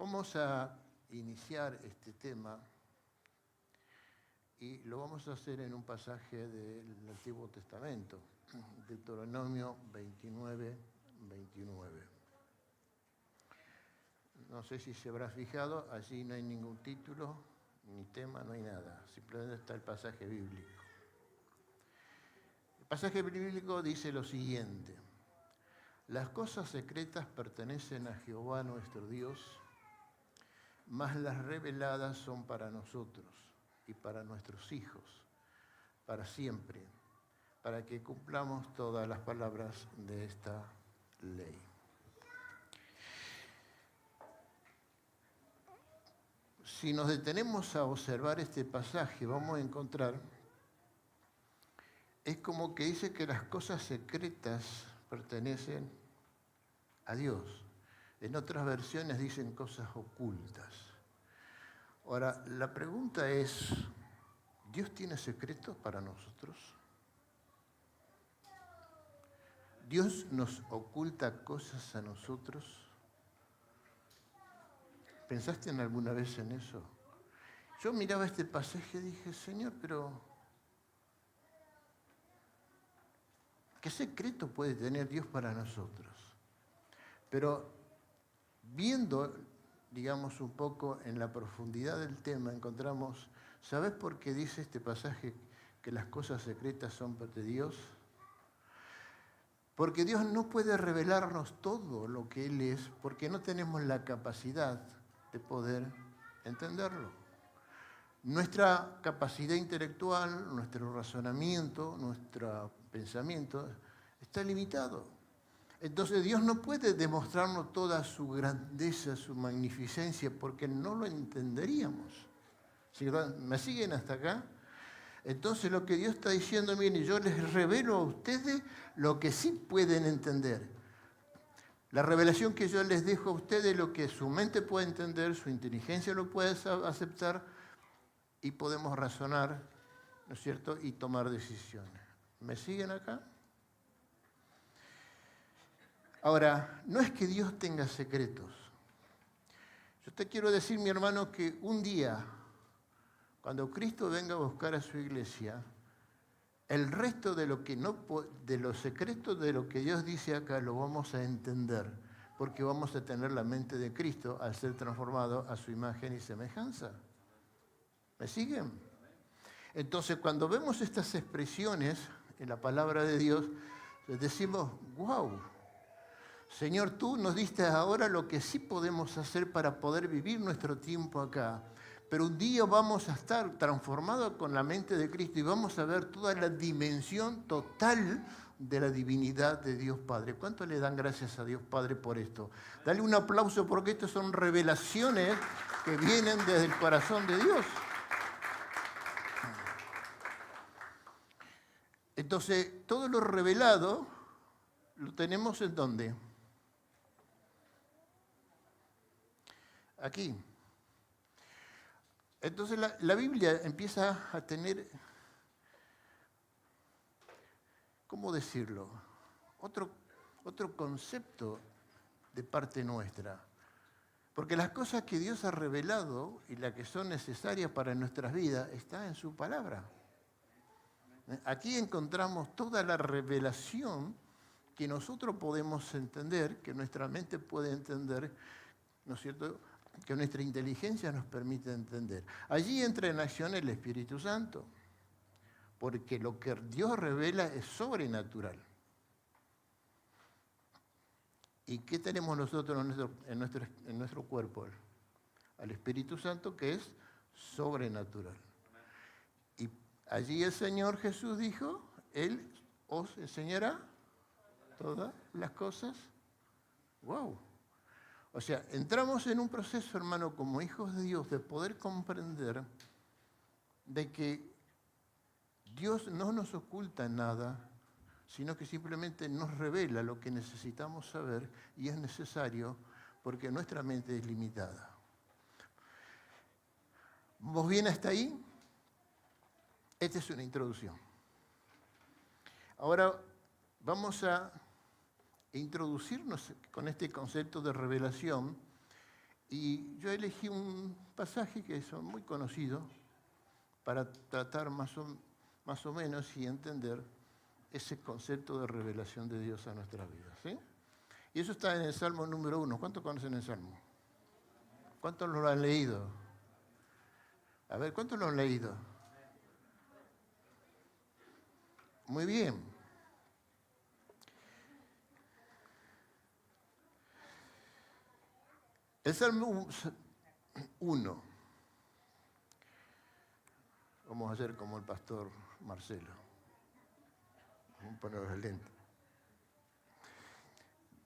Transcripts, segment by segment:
Vamos a iniciar este tema y lo vamos a hacer en un pasaje del Antiguo Testamento, Deuteronomio 29, 29. No sé si se habrá fijado, allí no hay ningún título, ni tema, no hay nada. Simplemente está el pasaje bíblico. El pasaje bíblico dice lo siguiente: las cosas secretas pertenecen a Jehová nuestro Dios, mas las reveladas son para nosotros y para nuestros hijos, para siempre, para que cumplamos todas las palabras de esta ley. Si nos detenemos a observar este pasaje, vamos a encontrar, es como que dice que las cosas secretas pertenecen a Dios. En otras versiones dicen cosas ocultas. Ahora, la pregunta es, ¿Dios tiene secretos para nosotros? ¿Dios nos oculta cosas a nosotros? ¿Pensaste en alguna vez en eso? Yo miraba este pasaje y dije, Señor, pero ¿qué secreto puede tener Dios para nosotros? Pero viendo, digamos, un poco en la profundidad del tema, encontramos, ¿sabes por qué dice este pasaje que las cosas secretas son de Dios? Porque Dios no puede revelarnos todo lo que Él es, porque no tenemos la capacidad de poder entenderlo. Nuestra capacidad intelectual, nuestro razonamiento, nuestro pensamiento está limitado. Entonces Dios no puede demostrarnos toda su grandeza, su magnificencia, porque no lo entenderíamos. ¿Me siguen hasta acá? Entonces lo que Dios está diciendo, miren, yo les revelo a ustedes lo que sí pueden entender. La revelación que yo les dejo a ustedes, lo que su mente puede entender, su inteligencia lo puede aceptar y podemos razonar, ¿no es cierto?, y tomar decisiones. ¿Me siguen acá? Ahora, no es que Dios tenga secretos. Yo te quiero decir, mi hermano, que un día, cuando Cristo venga a buscar a su iglesia, el resto de los secretos de lo que Dios dice acá lo vamos a entender, porque vamos a tener la mente de Cristo al ser transformado a su imagen y semejanza. ¿Me siguen? Entonces, cuando vemos estas expresiones en la palabra de Dios, decimos, wow, Señor, tú nos diste ahora lo que sí podemos hacer para poder vivir nuestro tiempo acá. Pero un día vamos a estar transformados con la mente de Cristo y vamos a ver toda la dimensión total de la divinidad de Dios Padre. ¿Cuánto le dan gracias a Dios Padre por esto? Dale un aplauso porque estas son revelaciones que vienen desde el corazón de Dios. Entonces, todo lo revelado lo tenemos ¿en dónde? Aquí. Entonces la Biblia empieza a tener, ¿cómo decirlo? Otro concepto de parte nuestra. Porque las cosas que Dios ha revelado y las que son necesarias para nuestras vidas están en su palabra. Aquí encontramos toda la revelación que nosotros podemos entender, que nuestra mente puede entender, ¿no es cierto?, que nuestra inteligencia nos permite entender. Allí entra en acción el Espíritu Santo, porque lo que Dios revela es sobrenatural. ¿Y qué tenemos nosotros en nuestro cuerpo? Al Espíritu Santo, que es sobrenatural. Y allí el Señor Jesús dijo, Él os enseñará todas las cosas. ¡Wow! O sea, entramos en un proceso, hermano, como hijos de Dios, de poder comprender de que Dios no nos oculta nada, sino que simplemente nos revela lo que necesitamos saber y es necesario porque nuestra mente es limitada. ¿Vos bien hasta ahí? Esta es una introducción. Ahora vamos a introducirnos con este concepto de revelación Y yo elegí un pasaje que es muy conocido para tratar más o menos y entender ese concepto de revelación de Dios a nuestras vidas. ¿Sí? Y eso está en el Salmo número 1. ¿Cuántos conocen el Salmo? ¿Cuántos lo han leído? A ver, ¿cuántos lo han leído? Muy bien. El Salmo 1. Vamos a hacer como el pastor Marcelo. Vamos a poner los lentes.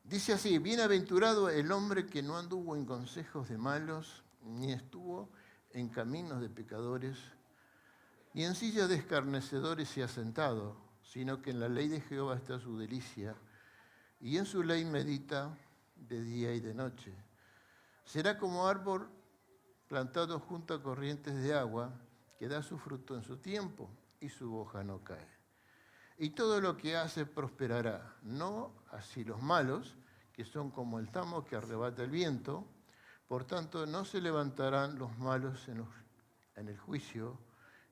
Dice así: bienaventurado el hombre que no anduvo en consejos de malos, ni estuvo en caminos de pecadores, ni en silla de escarnecedores se ha sentado, sino que en la ley de Jehová está su delicia, y en su ley medita de día y de noche. Será como árbol plantado junto a corrientes de agua, que da su fruto en su tiempo, y su hoja no cae. Y todo lo que hace prosperará, no así los malos, que son como el tamo que arrebata el viento. Por tanto, no se levantarán los malos en el juicio,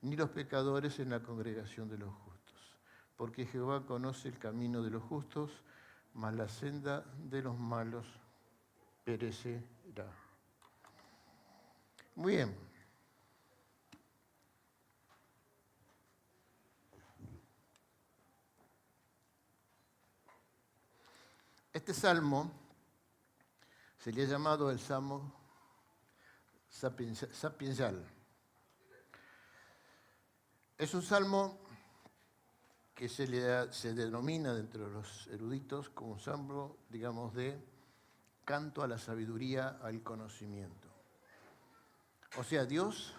ni los pecadores en la congregación de los justos. Porque Jehová conoce el camino de los justos, mas la senda de los malos perecerá. Muy bien. Este salmo se le ha llamado el Salmo sapiensal. Es un salmo que se denomina dentro de los eruditos como un salmo, digamos, de canto a la sabiduría, al conocimiento. O sea, Dios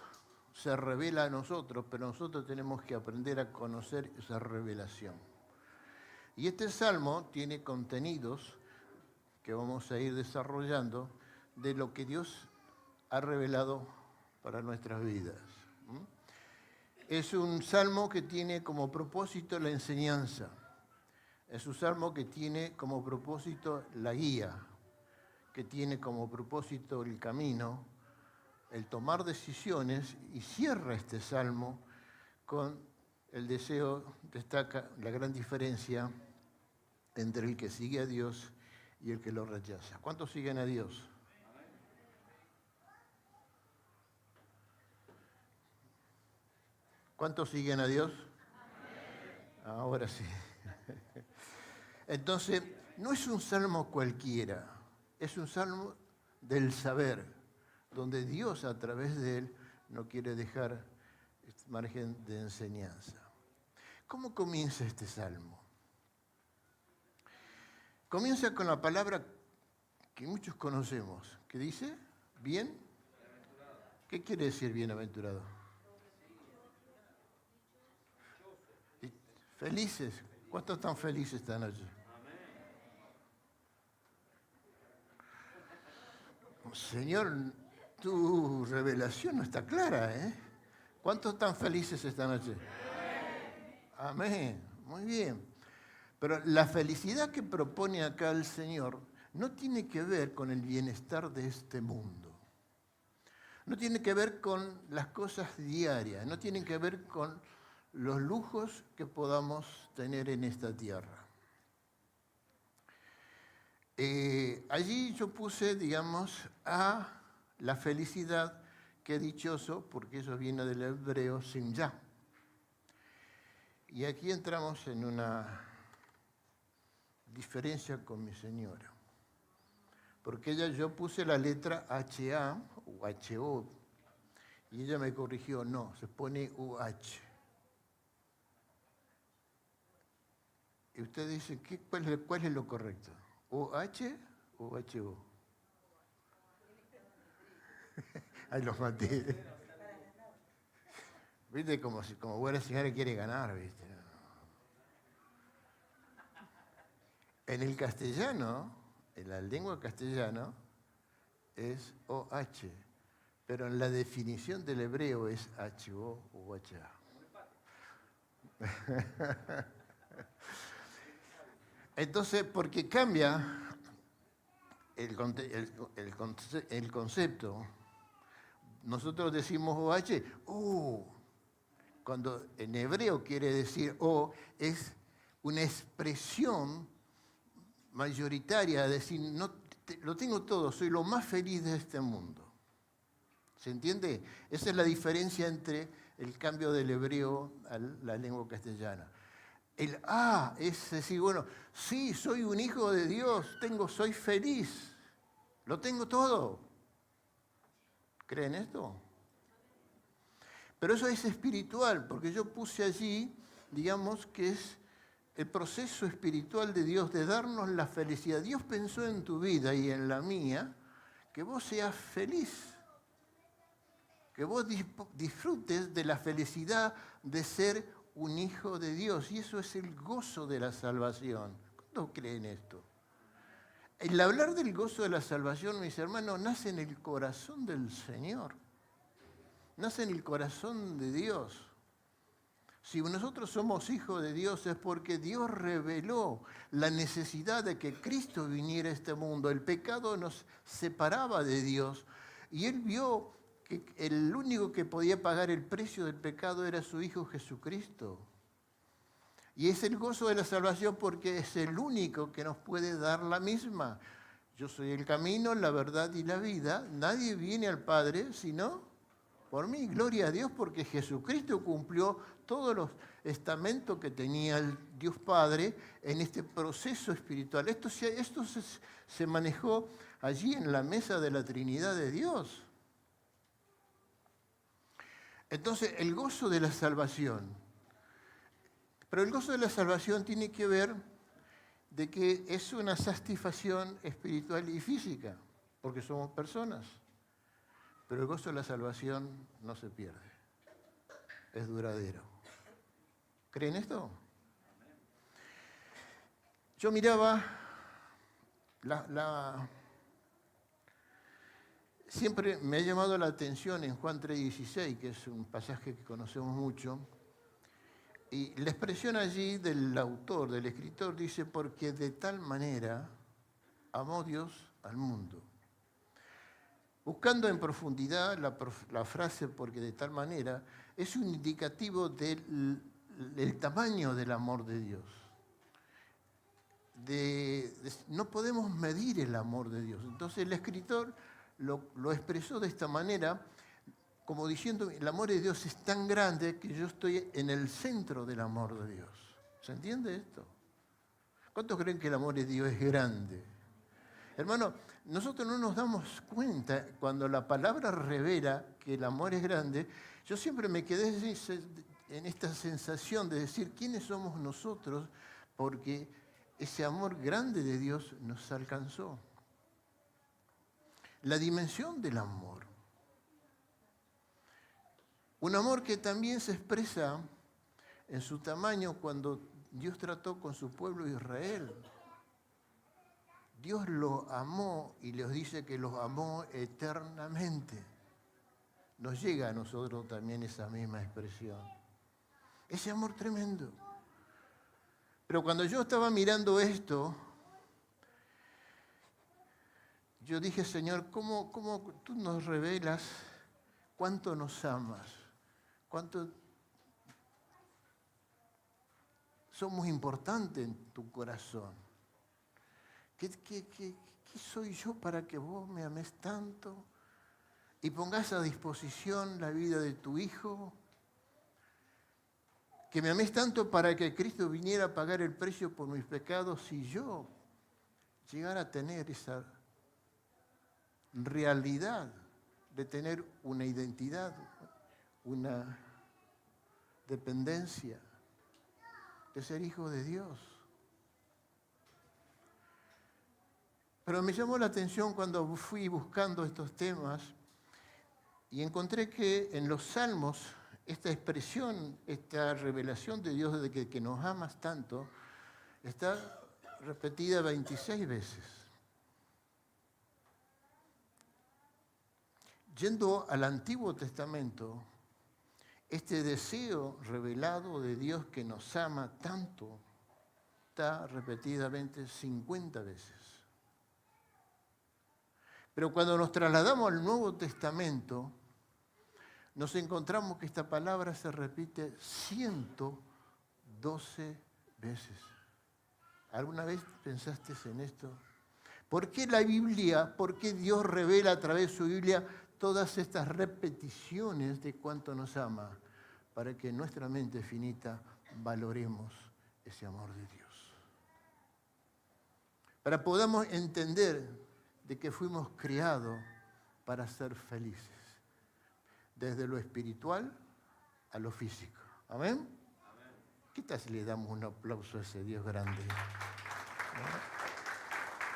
se revela a nosotros, pero nosotros tenemos que aprender a conocer esa revelación. Y este salmo tiene contenidos que vamos a ir desarrollando de lo que Dios ha revelado para nuestras vidas. Es un salmo que tiene como propósito la enseñanza. Es un salmo que tiene como propósito la guía, que tiene como propósito el camino, el tomar decisiones, y cierra este salmo con el deseo, destaca la gran diferencia entre el que sigue a Dios y el que lo rechaza. ¿Cuántos siguen a Dios? ¿Cuántos siguen a Dios? Ahora sí. Entonces, no es un salmo cualquiera, es un salmo del saber, donde Dios a través de él no quiere dejar margen de enseñanza. ¿Cómo comienza este salmo? Comienza con la palabra que muchos conocemos, que dice, bien. ¿Qué quiere decir bienaventurado? Felices. ¿Cuántos están felices esta noche? Señor, tu revelación no está clara, ¿eh? ¿Cuántos están felices esta noche? Amén. Muy bien. Pero la felicidad que propone acá el Señor no tiene que ver con el bienestar de este mundo. No tiene que ver con las cosas diarias, no tiene que ver con los lujos que podamos tener en esta tierra. Allí yo puse, digamos, a la felicidad, que dichoso, porque eso viene del hebreo simyá. Y aquí entramos en una diferencia con mi señora. Porque yo puse la letra HA o HO y ella me corrigió, no, se pone UH. Y usted dice, ¿cuál es lo correcto? ¿OH o HO? Ahí los maté. ¿Viste? Como buena señora quiere ganar, ¿viste? En el castellano, en la lengua castellana, es OH, pero en la definición del hebreo es HO o HA. Entonces, porque cambia el concepto. Nosotros decimos OH, cuando en hebreo quiere decir es una expresión mayoritaria, decir, no, lo tengo todo, soy lo más feliz de este mundo. ¿Se entiende? Esa es la diferencia entre el cambio del hebreo a la lengua castellana. El es decir, bueno, sí, soy un hijo de Dios, soy feliz, lo tengo todo. ¿Creen esto? Pero eso es espiritual, porque yo puse allí, digamos, que es el proceso espiritual de Dios de darnos la felicidad. Dios pensó en tu vida y en la mía que vos seas feliz, que vos disfrutes de la felicidad de ser un hijo de Dios. Y eso es el gozo de la salvación. ¿Cuántos creen esto? El hablar del gozo de la salvación, mis hermanos, nace en el corazón del Señor. Nace en el corazón de Dios. Si nosotros somos hijos de Dios es porque Dios reveló la necesidad de que Cristo viniera a este mundo. El pecado nos separaba de Dios y Él vio que el único que podía pagar el precio del pecado era su Hijo Jesucristo. Y es el gozo de la salvación porque es el único que nos puede dar la misma. Yo soy el camino, la verdad y la vida. Nadie viene al Padre sino por mí. Gloria a Dios porque Jesucristo cumplió todos los estamentos que tenía el Dios Padre en este proceso espiritual. Esto se manejó allí en la mesa de la Trinidad de Dios. Entonces, el gozo de la salvación. Pero el gozo de la salvación tiene que ver de que es una satisfacción espiritual y física, porque somos personas. Pero el gozo de la salvación no se pierde, es duradero. ¿Creen esto? Yo miraba siempre me ha llamado la atención en Juan 3:16, que es un pasaje que conocemos mucho, y la expresión allí del autor, del escritor, dice, porque de tal manera amó Dios al mundo. Buscando en profundidad la frase porque de tal manera, es un indicativo del tamaño del amor de Dios. No podemos medir el amor de Dios. Entonces el escritor lo expresó de esta manera, como diciendo, el amor de Dios es tan grande que yo estoy en el centro del amor de Dios. ¿Se entiende esto? ¿Cuántos creen que el amor de Dios es grande? Hermano, nosotros no nos damos cuenta cuando la palabra revela que el amor es grande. Yo siempre me quedé en esta sensación de decir quiénes somos nosotros, porque ese amor grande de Dios nos alcanzó. La dimensión del amor. Un amor que también se expresa en su tamaño cuando Dios trató con su pueblo Israel. Dios los amó y les dice que los amó eternamente. Nos llega a nosotros también esa misma expresión. Ese amor tremendo. Pero cuando yo estaba mirando esto, yo dije, Señor, ¿cómo tú nos revelas cuánto nos amas? Cuánto somos importantes en tu corazón. ¿Qué soy yo para que vos me ames tanto y pongas a disposición la vida de tu Hijo? Que me ames tanto para que Cristo viniera a pagar el precio por mis pecados y yo llegara a tener esa realidad de tener una identidad, una dependencia, de ser hijo de Dios. Pero me llamó la atención cuando fui buscando estos temas y encontré que en los Salmos esta expresión, esta revelación de Dios de que nos amas tanto, está repetida 26 veces. Yendo al Antiguo Testamento, este deseo revelado de Dios que nos ama tanto está repetidamente 50 veces. Pero cuando nos trasladamos al Nuevo Testamento, nos encontramos que esta palabra se repite 112 veces. ¿Alguna vez pensaste en esto? ¿Por qué la Biblia, por qué Dios revela a través de su Biblia todas estas repeticiones de cuánto nos ama? Para que en nuestra mente finita valoremos ese amor de Dios. Para que podamos entender de que fuimos creados para ser felices, desde lo espiritual a lo físico. ¿Amén? ¿Qué tal si le damos un aplauso a ese Dios grande?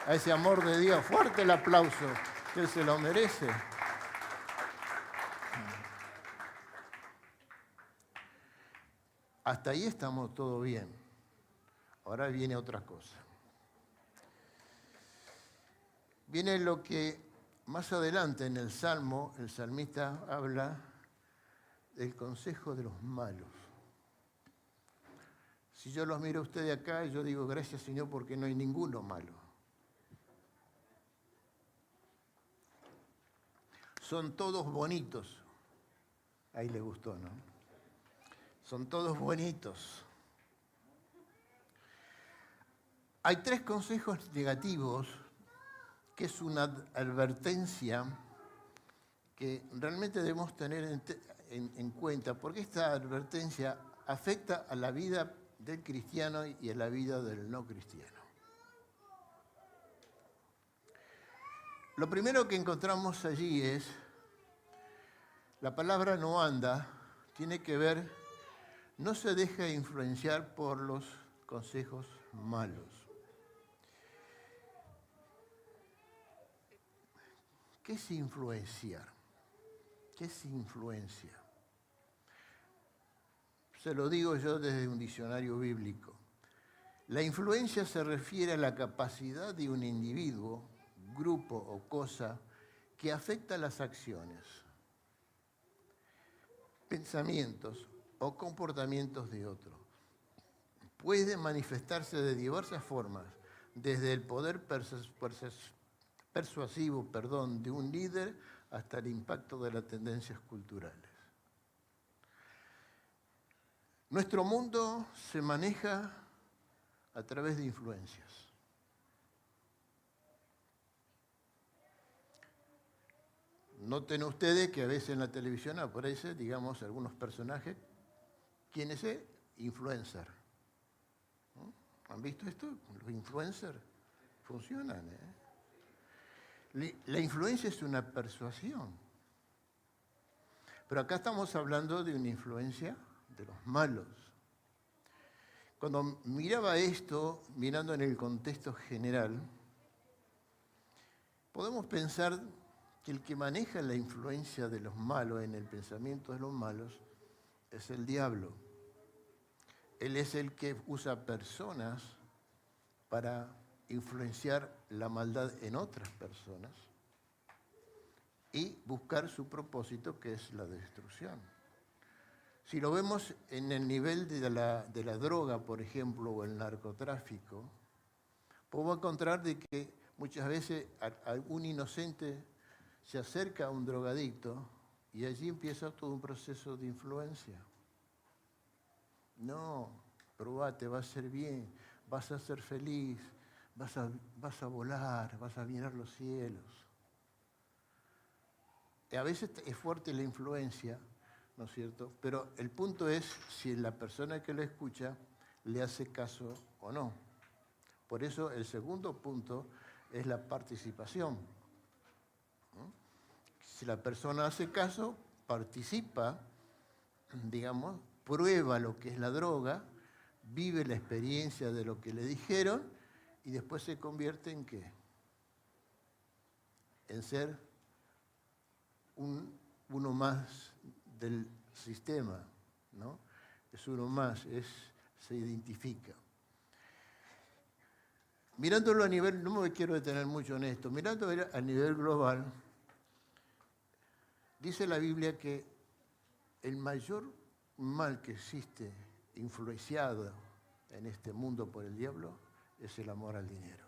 A ese amor de Dios, fuerte el aplauso, que Él se lo merece. Hasta ahí estamos todo bien. Ahora viene otra cosa. Viene lo que más adelante en el Salmo, el salmista habla del consejo de los malos. Si yo los miro a ustedes acá, yo digo, gracias Señor, porque no hay ninguno malo. Son todos bonitos. Ahí le gustó, ¿no? Son todos bonitos. Hay 3 consejos negativos que es una advertencia que realmente debemos tener en cuenta, porque esta advertencia afecta a la vida del cristiano y a la vida del no cristiano. Lo primero que encontramos allí es, la palabra no anda, tiene que ver, no se deja influenciar por los consejos malos. ¿Qué es influenciar? ¿Qué es influencia? Se lo digo yo desde un diccionario bíblico. La influencia se refiere a la capacidad de un individuo, grupo o cosa que afecta las acciones, pensamientos o comportamientos de otro. Puede manifestarse de diversas formas, desde el poder persuasivo de un líder hasta el impacto de las tendencias culturales. Nuestro mundo se maneja a través de influencias. Noten ustedes que a veces en la televisión aparece, digamos, algunos personajes. ¿Quién es ese? Influencer. ¿No? ¿Han visto esto? Los influencers funcionan, La influencia es una persuasión. Pero acá estamos hablando de una influencia de los malos. Cuando miraba esto, mirando en el contexto general, podemos pensar que el que maneja la influencia de los malos en el pensamiento de los malos es el diablo. Él es el que usa personas para influenciar la maldad en otras personas y buscar su propósito, que es la destrucción. Si lo vemos en el nivel de la droga, por ejemplo, o el narcotráfico, podemos encontrar de que muchas veces un inocente se acerca a un drogadicto y allí empieza todo un proceso de influencia. No, probate, va a ser bien, vas a ser feliz, vas a volar, vas a mirar los cielos. Y a veces es fuerte la influencia, ¿no es cierto? Pero el punto es si la persona que lo escucha le hace caso o no. Por eso el segundo punto es la participación. Si la persona hace caso, participa, digamos, prueba lo que es la droga, vive la experiencia de lo que le dijeron y después se convierte en ¿qué? En ser uno más del sistema, ¿no? Es uno más, se identifica. Mirándolo a nivel, no me quiero detener mucho en esto, mirándolo a nivel global, dice la Biblia que el mayor mal que existe, influenciado en este mundo por el diablo, es el amor al dinero.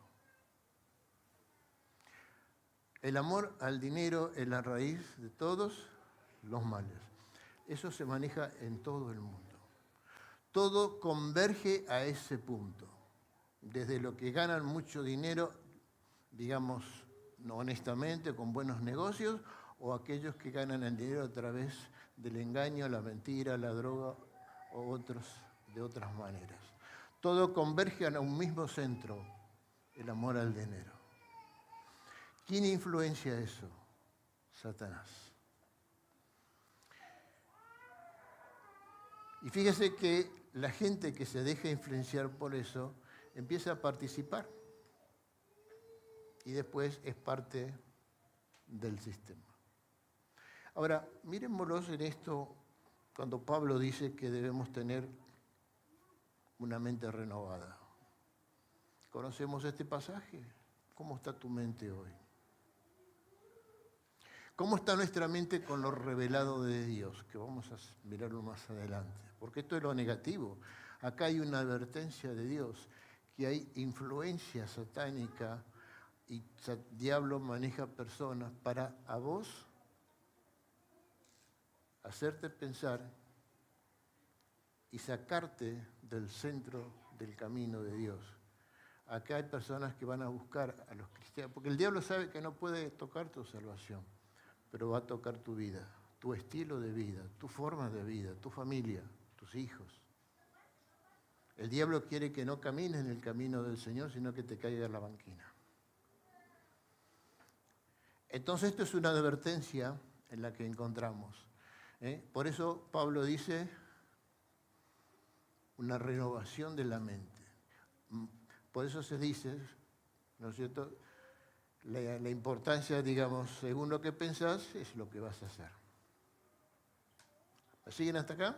El amor al dinero es la raíz de todos los males. Eso se maneja en todo el mundo. Todo converge a ese punto. Desde los que ganan mucho dinero, digamos, no honestamente, con buenos negocios, o aquellos que ganan el dinero a través del engaño, la mentira, la droga o de otras maneras. Todo converge a un mismo centro, el amor al dinero. ¿Quién influencia eso? Satanás. Y fíjese que la gente que se deja influenciar por eso empieza a participar y después es parte del sistema. Ahora, miremoslos en esto cuando Pablo dice que debemos tener una mente renovada. ¿Conocemos este pasaje? ¿Cómo está tu mente hoy? ¿Cómo está nuestra mente con lo revelado de Dios? Que vamos a mirarlo más adelante. Porque esto es lo negativo. Acá hay una advertencia de Dios, que hay influencia satánica y el diablo maneja personas para a vos hacerte pensar y sacarte del centro del camino de Dios. Acá hay personas que van a buscar a los cristianos, porque el diablo sabe que no puede tocar tu salvación, pero va a tocar tu vida, tu estilo de vida, tu forma de vida, tu familia, tus hijos. El diablo quiere que no camines en el camino del Señor, sino que te caiga en la banquina. Entonces esto es una advertencia en la que encontramos. Por eso Pablo dice una renovación de la mente. Por eso se dice, ¿no es cierto?, la importancia, digamos, según lo que pensás, es lo que vas a hacer. ¿Me siguen hasta acá?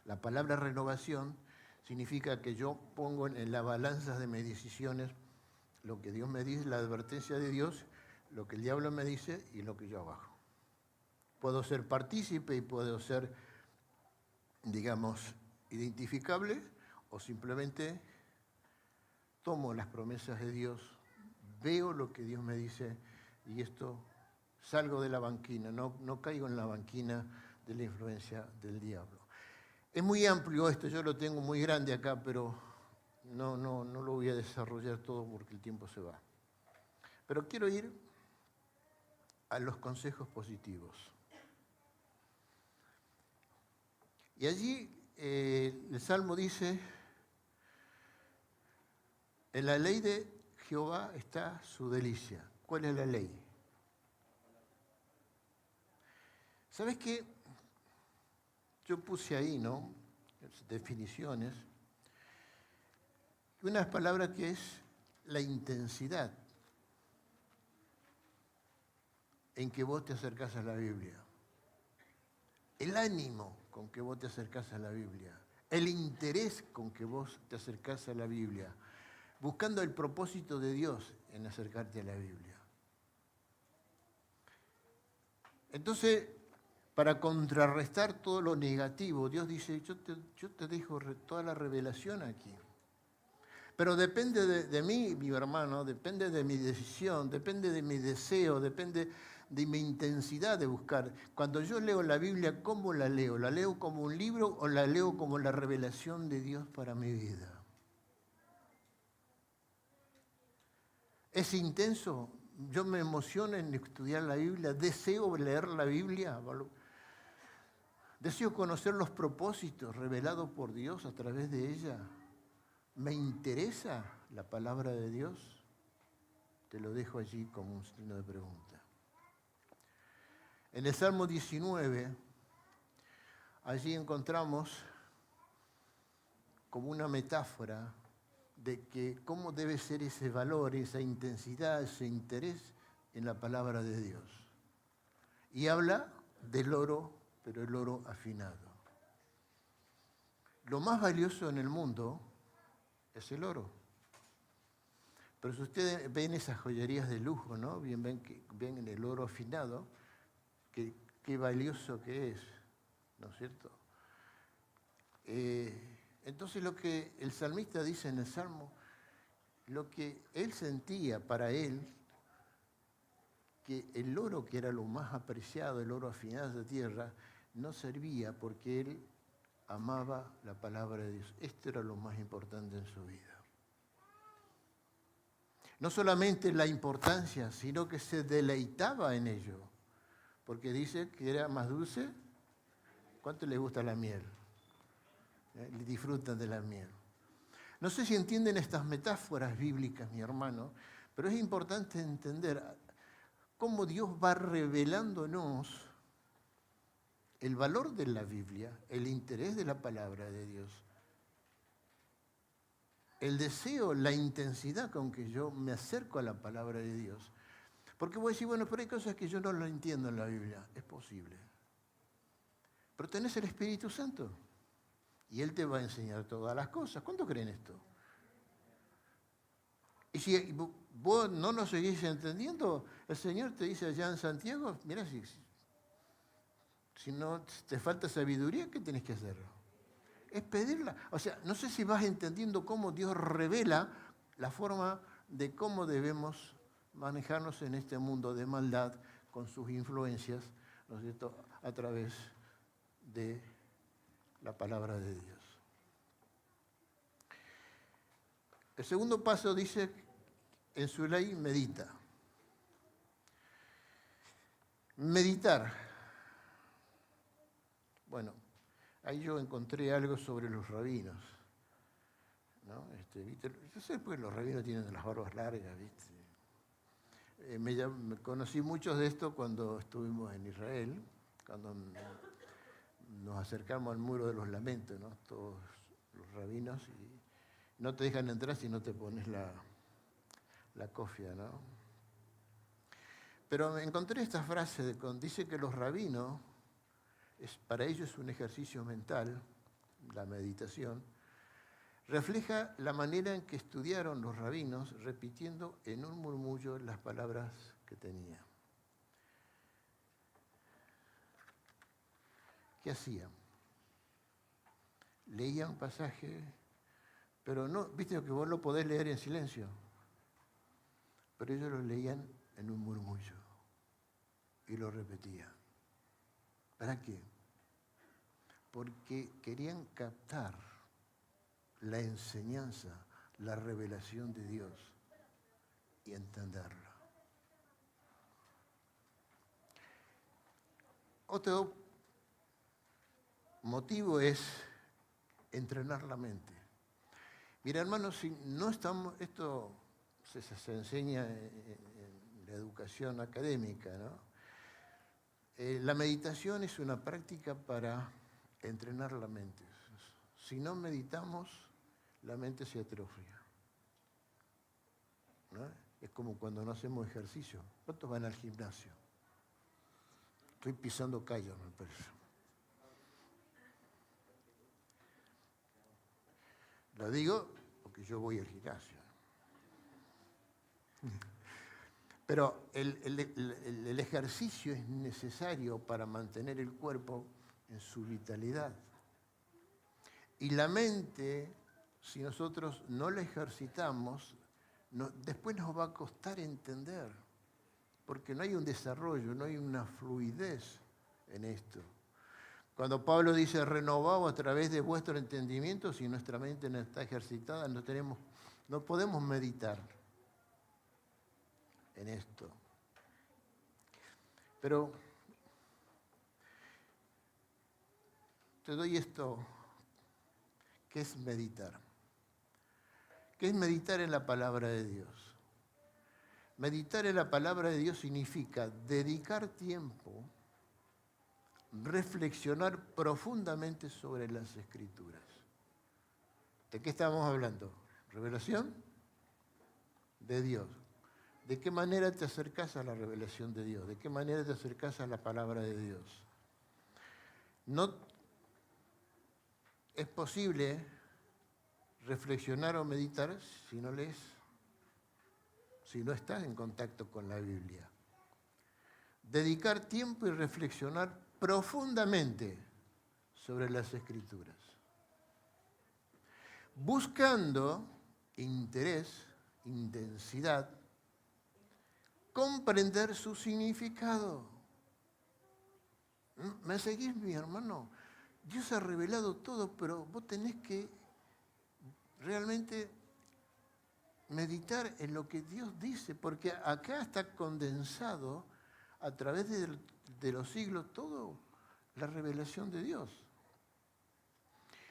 La palabra renovación significa que yo pongo en la balanza de mis decisiones lo que Dios me dice, la advertencia de Dios, lo que el diablo me dice y lo que yo hago. Puedo ser partícipe y puedo ser, digamos, identificable, o simplemente tomo las promesas de Dios, veo lo que Dios me dice y esto salgo de la banquina, no caigo en la banquina de la influencia del diablo. Es muy amplio esto, yo lo tengo muy grande acá, pero no lo voy a desarrollar todo porque el tiempo se va. Pero quiero ir a los consejos positivos. Y allí el Salmo dice, en la ley de Jehová está su delicia. ¿Cuál es la ley? ¿Sabes qué? Yo puse ahí, ¿no?, definiciones. Una palabra que es la intensidad en que vos te acercás a la Biblia. El ánimo con que vos te acercás a la Biblia. El interés con que vos te acercás a la Biblia. Buscando el propósito de Dios en acercarte a la Biblia. Entonces, para contrarrestar todo lo negativo, Dios dice, yo te dejo toda la revelación aquí. Pero depende de mí, mi hermano, depende de mi decisión, depende de mi deseo, depende de mi intensidad de buscar. Cuando yo leo la Biblia, ¿cómo la leo? ¿La leo como un libro o la leo como la revelación de Dios para mi vida? ¿Es intenso? Yo me emociono en estudiar la Biblia, deseo leer la Biblia, deseo conocer los propósitos revelados por Dios a través de ella. ¿Me interesa la palabra de Dios? Te lo dejo allí como un signo de pregunta. En el Salmo 19, allí encontramos como una metáfora de que cómo debe ser ese valor, esa intensidad, ese interés en la palabra de Dios. Y habla del oro, pero el oro afinado. Lo más valioso en el mundo es el oro. Pero si ustedes ven esas joyerías de lujo, ¿no? Ven el oro afinado, qué valioso que es, ¿no es cierto? Entonces lo que el salmista dice en el Salmo, lo que él sentía para él, que el oro que era lo más apreciado, el oro afinado de tierra, no servía porque él amaba la palabra de Dios. Esto era lo más importante en su vida. No solamente la importancia, sino que se deleitaba en ello. Porque dice que era más dulce. ¿Cuánto les gusta la miel? Disfrutan de la miel. No sé si entienden estas metáforas bíblicas, mi hermano, pero es importante entender cómo Dios va revelándonos el valor de la Biblia, el interés de la palabra de Dios, el deseo, la intensidad con que yo me acerco a la palabra de Dios. Porque voy a decir, bueno, pero hay cosas que yo no lo entiendo en la Biblia. Es posible. Pero tenés el Espíritu Santo y Él te va a enseñar todas las cosas. ¿Cuánto creen esto? Y si vos no lo seguís entendiendo, el Señor te dice allá en Santiago, mira, si no te falta sabiduría, ¿qué tenés que hacer? Es pedirla. O sea, no sé si vas entendiendo cómo Dios revela la forma de cómo debemos manejarnos en este mundo de maldad con sus influencias, ¿no es cierto?, a través de la palabra de Dios. El segundo paso dice, en su ley medita. Meditar. Bueno, ahí yo encontré algo sobre los rabinos, ¿no? ¿Viste? Yo sé, pues los rabinos tienen las barbas largas, ¿viste? Me conocí muchos de estos cuando estuvimos en Israel, cuando nos acercamos al muro de los lamentos, ¿no? Todos los rabinos, y no te dejan entrar si no te pones la cofia, ¿no? Pero me encontré esta frase, dice que los rabinos, para ellos es un ejercicio mental, la meditación, refleja la manera en que estudiaron los rabinos repitiendo en un murmullo las palabras que tenían. ¿Qué hacían? Leían pasajes, pero no, viste que vos lo podés leer en silencio, pero ellos lo leían en un murmullo y lo repetían. ¿Para qué? Porque querían captar la enseñanza, la revelación de Dios y entenderla. Otro motivo es entrenar la mente. Mira, hermanos, si no estamos, esto se enseña en la educación académica, ¿no? La meditación es una práctica para entrenar la mente. Si no meditamos, la mente se atrofia, ¿no? Es como cuando no hacemos ejercicio. ¿Cuántos van al gimnasio? Estoy pisando callos, me parece. Lo digo porque yo voy al gimnasio. Pero el ejercicio es necesario para mantener el cuerpo en su vitalidad. Y la mente, si nosotros no la ejercitamos, después nos va a costar entender, porque no hay un desarrollo, no hay una fluidez en esto. Cuando Pablo dice, renovaos a través de vuestro entendimiento, si nuestra mente no está ejercitada, no podemos meditar en esto. Pero te doy esto, ¿qué es meditar? ¿Qué es meditar en la palabra de Dios? Meditar en la palabra de Dios significa dedicar tiempo, reflexionar profundamente sobre las Escrituras. ¿De qué estamos hablando? Revelación de Dios. ¿De qué manera te acercas a la revelación de Dios? ¿De qué manera te acercas a la palabra de Dios? No es posible reflexionar o meditar si no lees, si no estás en contacto con la Biblia. Dedicar tiempo y reflexionar profundamente sobre las Escrituras. buscando interés, intensidad, comprender su significado. ¿Me seguís, mi hermano? Dios ha revelado todo, pero vos tenés que realmente meditar en lo que Dios dice, porque acá está condensado a través de los siglos toda la revelación de Dios.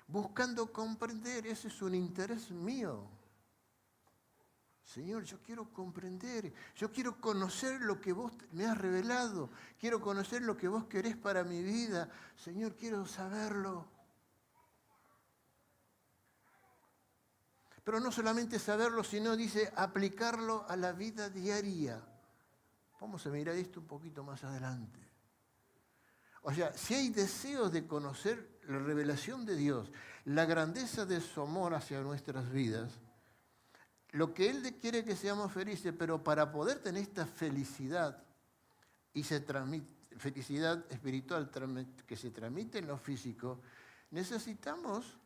Buscando comprender, ese es un interés mío. Señor, yo quiero comprender, yo quiero conocer lo que vos me has revelado, quiero conocer lo que vos querés para mi vida. Señor, quiero saberlo. Pero no solamente saberlo, sino dice aplicarlo a la vida diaria. Vamos a mirar esto un poquito más adelante. O sea, si hay deseos de conocer la revelación de Dios, la grandeza de su amor hacia nuestras vidas, lo que Él quiere que seamos felices, pero para poder tener esta felicidad y felicidad espiritual que se transmite en lo físico, necesitamos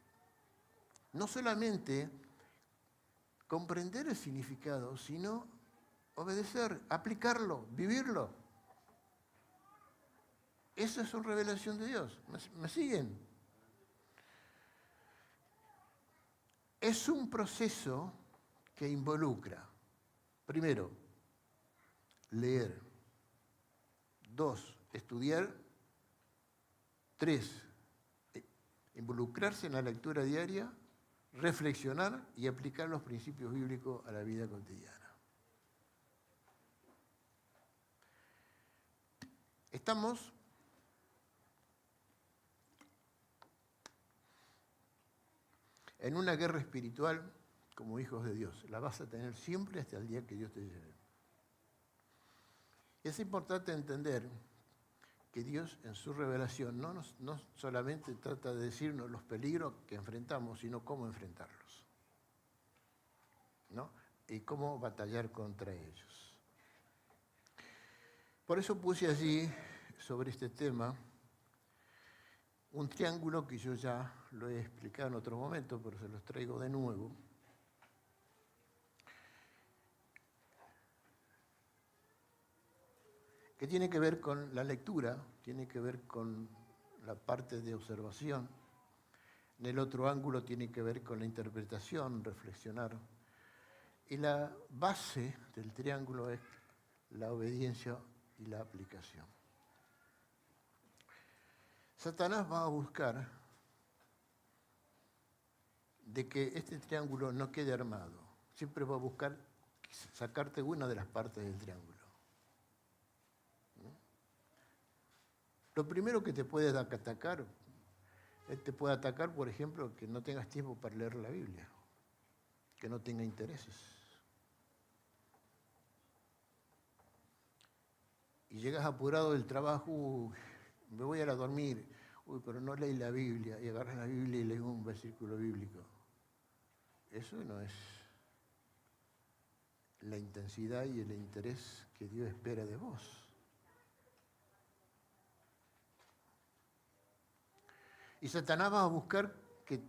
no solamente comprender el significado, sino obedecer, aplicarlo, vivirlo. Esa es una revelación de Dios. ¿Me siguen? Es un proceso que involucra, primero, leer, 2, estudiar, 3, involucrarse en la lectura diaria, reflexionar y aplicar los principios bíblicos a la vida cotidiana. Estamos en una guerra espiritual como hijos de Dios. La vas a tener siempre hasta el día que Dios te lleve. Es importante entender que Dios en su revelación no solamente trata de decirnos los peligros que enfrentamos, sino cómo enfrentarlos, ¿no? Y cómo batallar contra ellos. Por eso puse allí, sobre este tema, un triángulo que yo ya lo he explicado en otro momento, pero se los traigo de nuevo. Que tiene que ver con la lectura, tiene que ver con la parte de observación. En el otro ángulo tiene que ver con la interpretación, reflexionar. Y la base del triángulo es la obediencia y la aplicación. Satanás va a buscar de que este triángulo no quede armado. Siempre va a buscar sacarte una de las partes del triángulo. Lo primero que te puede atacar, él te puede atacar, por ejemplo, que no tengas tiempo para leer la Biblia, que no tenga intereses. Y llegas apurado del trabajo, me voy a ir a dormir, pero no leí la Biblia, y agarras la Biblia y lees un versículo bíblico. Eso no es la intensidad y el interés que Dios espera de vos. Y Satanás va a buscar que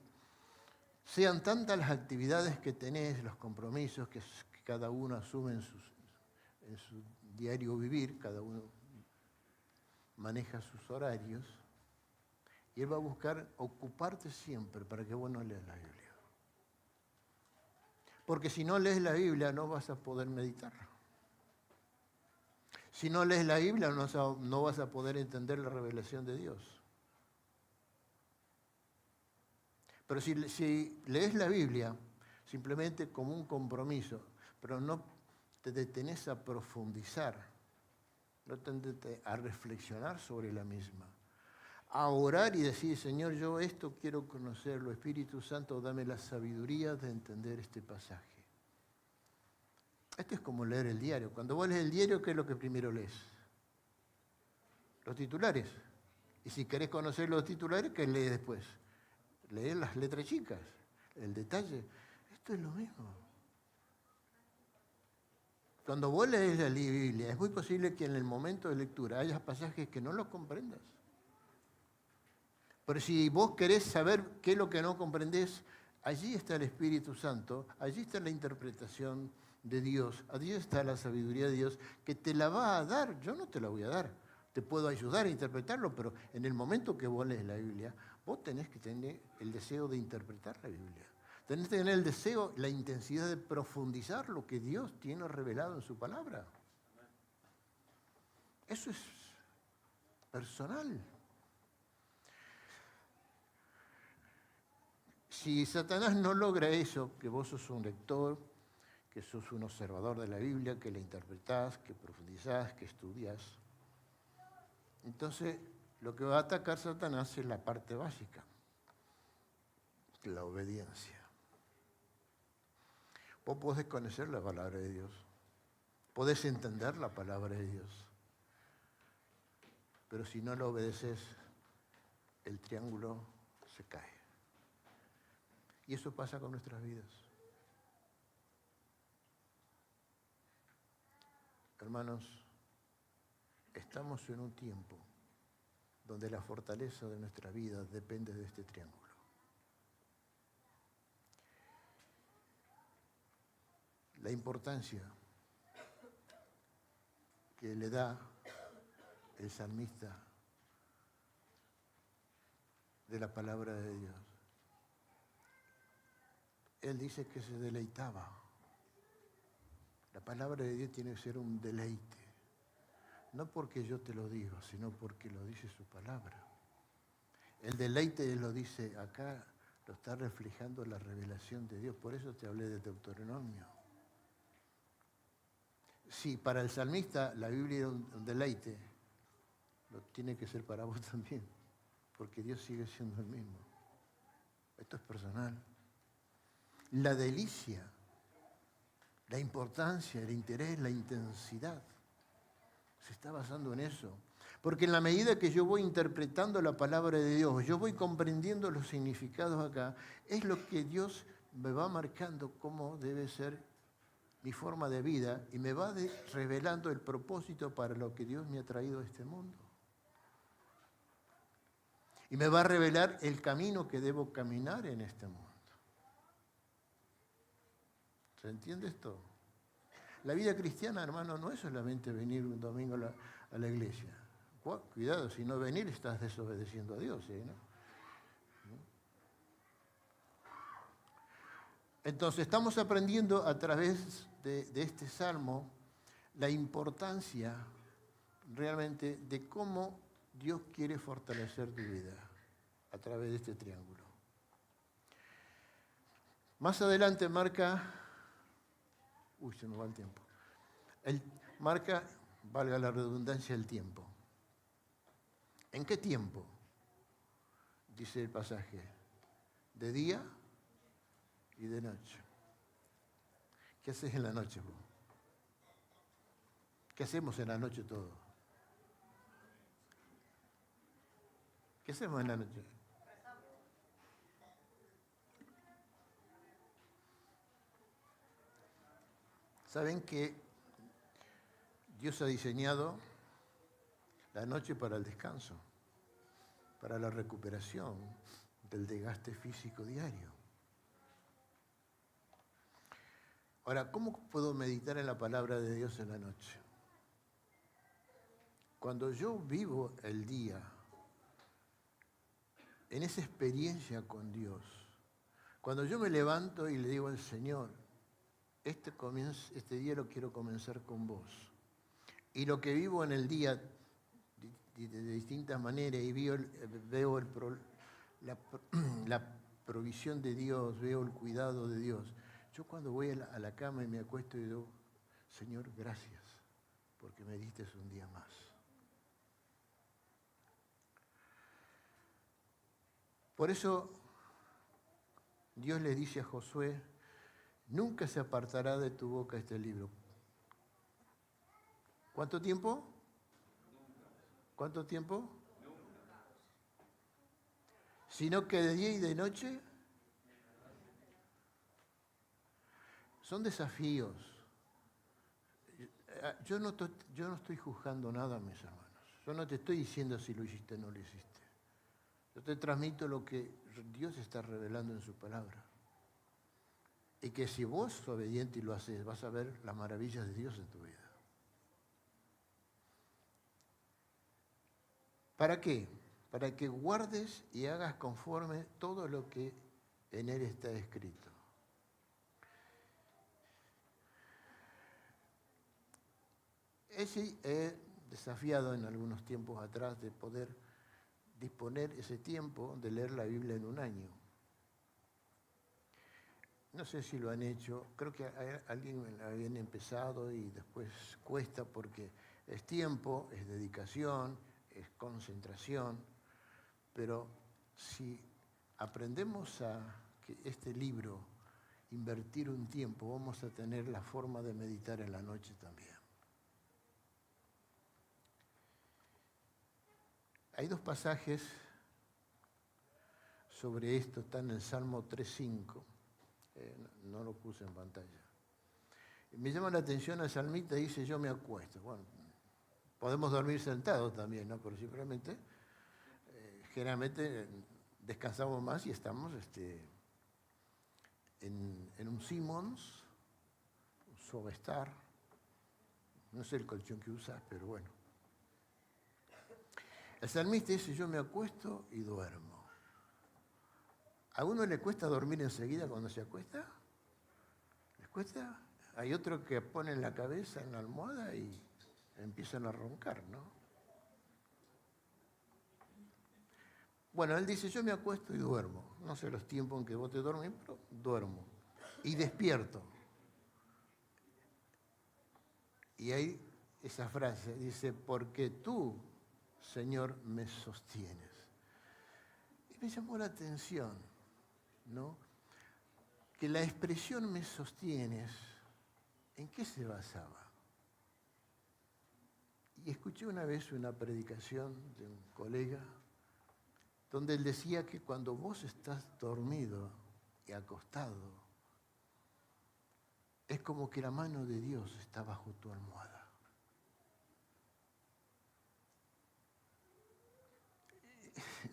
sean tantas las actividades que tenés, los compromisos que cada uno asume en su diario vivir, cada uno maneja sus horarios, y él va a buscar ocuparte siempre para que vos no leas la Biblia. Porque si no lees la Biblia no vas a poder meditar. Si no lees la Biblia no vas a poder entender la revelación de Dios. Pero si lees la Biblia simplemente como un compromiso, pero no te detenés a profundizar, no te detenés a reflexionar sobre la misma, a orar y decir, Señor, yo esto quiero conocerlo, Espíritu Santo, dame la sabiduría de entender este pasaje. Esto es como leer el diario. Cuando vos lees el diario, ¿qué es lo que primero lees? Los titulares. Y si querés conocer los titulares, ¿qué lees después? Leer las letras chicas, el detalle. Esto es lo mismo. Cuando vos lees la Biblia, es muy posible que en el momento de lectura haya pasajes que no los comprendas. Pero si vos querés saber qué es lo que no comprendés, allí está el Espíritu Santo, allí está la interpretación de Dios, allí está la sabiduría de Dios que te la va a dar. Yo no te la voy a dar, te puedo ayudar a interpretarlo, pero en el momento que vos lees la Biblia, vos tenés que tener el deseo de interpretar la Biblia. Tenés que tener el deseo, la intensidad de profundizar lo que Dios tiene revelado en su palabra. Eso es personal. Si Satanás no logra eso, que vos sos un lector, que sos un observador de la Biblia, que la interpretás, que profundizás, que estudias, entonces lo que va a atacar Satanás es la parte básica, la obediencia. Vos podés conocer la palabra de Dios, podés entender la palabra de Dios, pero si no lo obedeces, el triángulo se cae. Y eso pasa con nuestras vidas. Hermanos, estamos en un tiempo donde la fortaleza de nuestra vida depende de este triángulo. La importancia que le da el salmista de la palabra de Dios. Él dice que se deleitaba. La palabra de Dios tiene que ser un deleite. No porque yo te lo digo, sino porque lo dice su palabra. El deleite, él lo dice acá, lo está reflejando la revelación de Dios. Por eso te hablé de Deuteronomio. Si para el salmista la Biblia era un deleite, lo tiene que ser para vos también, porque Dios sigue siendo el mismo. Esto es personal. La delicia, la importancia, el interés, la intensidad, se está basando en eso. Porque en la medida que yo voy interpretando la palabra de Dios, yo voy comprendiendo los significados acá, es lo que Dios me va marcando cómo debe ser mi forma de vida y me va revelando el propósito para lo que Dios me ha traído a este mundo. Y me va a revelar el camino que debo caminar en este mundo. ¿Se entiende esto? La vida cristiana, hermano, no es solamente venir un domingo a la iglesia. Cuidado, si no venir estás desobedeciendo a Dios, ¿no? Entonces estamos aprendiendo a través de este salmo la importancia realmente de cómo Dios quiere fortalecer tu vida a través de este triángulo. Más adelante marca... se me va el tiempo. Marca, valga la redundancia, el tiempo. ¿En qué tiempo? Dice el pasaje. De día y de noche. ¿Qué haces en la noche vos? ¿Qué hacemos en la noche todos? ¿Qué hacemos en la noche? ¿Saben que Dios ha diseñado la noche para el descanso, para la recuperación del desgaste físico diario? Ahora, ¿cómo puedo meditar en la palabra de Dios en la noche? Cuando yo vivo el día en esa experiencia con Dios, cuando yo me levanto y le digo al Señor, este día lo quiero comenzar con vos. Y lo que vivo en el día de distintas maneras y veo la provisión de Dios, veo el cuidado de Dios. Yo cuando voy a la cama y me acuesto y digo, Señor, gracias, porque me diste un día más. Por eso Dios le dice a Josué, nunca se apartará de tu boca este libro. ¿Cuánto tiempo? ¿Cuánto tiempo? Sino que de día y de noche son desafíos. Yo no estoy juzgando nada, mis hermanos. Yo no te estoy diciendo si lo hiciste o no lo hiciste. Yo te transmito lo que Dios está revelando en su palabra. Y que si vos sos obediente y lo haces, vas a ver las maravillas de Dios en tu vida. ¿Para qué? Para que guardes y hagas conforme todo lo que en él está escrito. He desafiado en algunos tiempos atrás de poder disponer ese tiempo de leer la Biblia en un año. No sé si lo han hecho, creo que alguien habían empezado y después cuesta porque es tiempo, es dedicación, es concentración, pero si aprendemos a que este libro, invertir un tiempo, vamos a tener la forma de meditar en la noche también. Hay dos pasajes sobre esto, están en el Salmo 3.5, no lo puse en pantalla. Me llama la atención el salmista, dice, yo me acuesto. Bueno, podemos dormir sentados también, ¿no? Pero simplemente, generalmente descansamos más y estamos en un Simmons, un Suavestar, no sé el colchón que usas, pero bueno. El salmista dice, yo me acuesto y duermo. ¿A uno le cuesta dormir enseguida cuando se acuesta? ¿Les cuesta? Hay otro que ponen la cabeza en la almohada y empiezan a roncar, ¿no? Bueno, él dice, yo me acuesto y duermo. No sé los tiempos en que vos te dormís, pero duermo. Y despierto. Y ahí esa frase dice, porque tú, Señor, me sostienes. Y me llamó la atención, ¿no? Que la expresión me sostienes, ¿en qué se basaba? Y escuché una vez una predicación de un colega donde él decía que cuando vos estás dormido y acostado, es como que la mano de Dios está bajo tu almohada.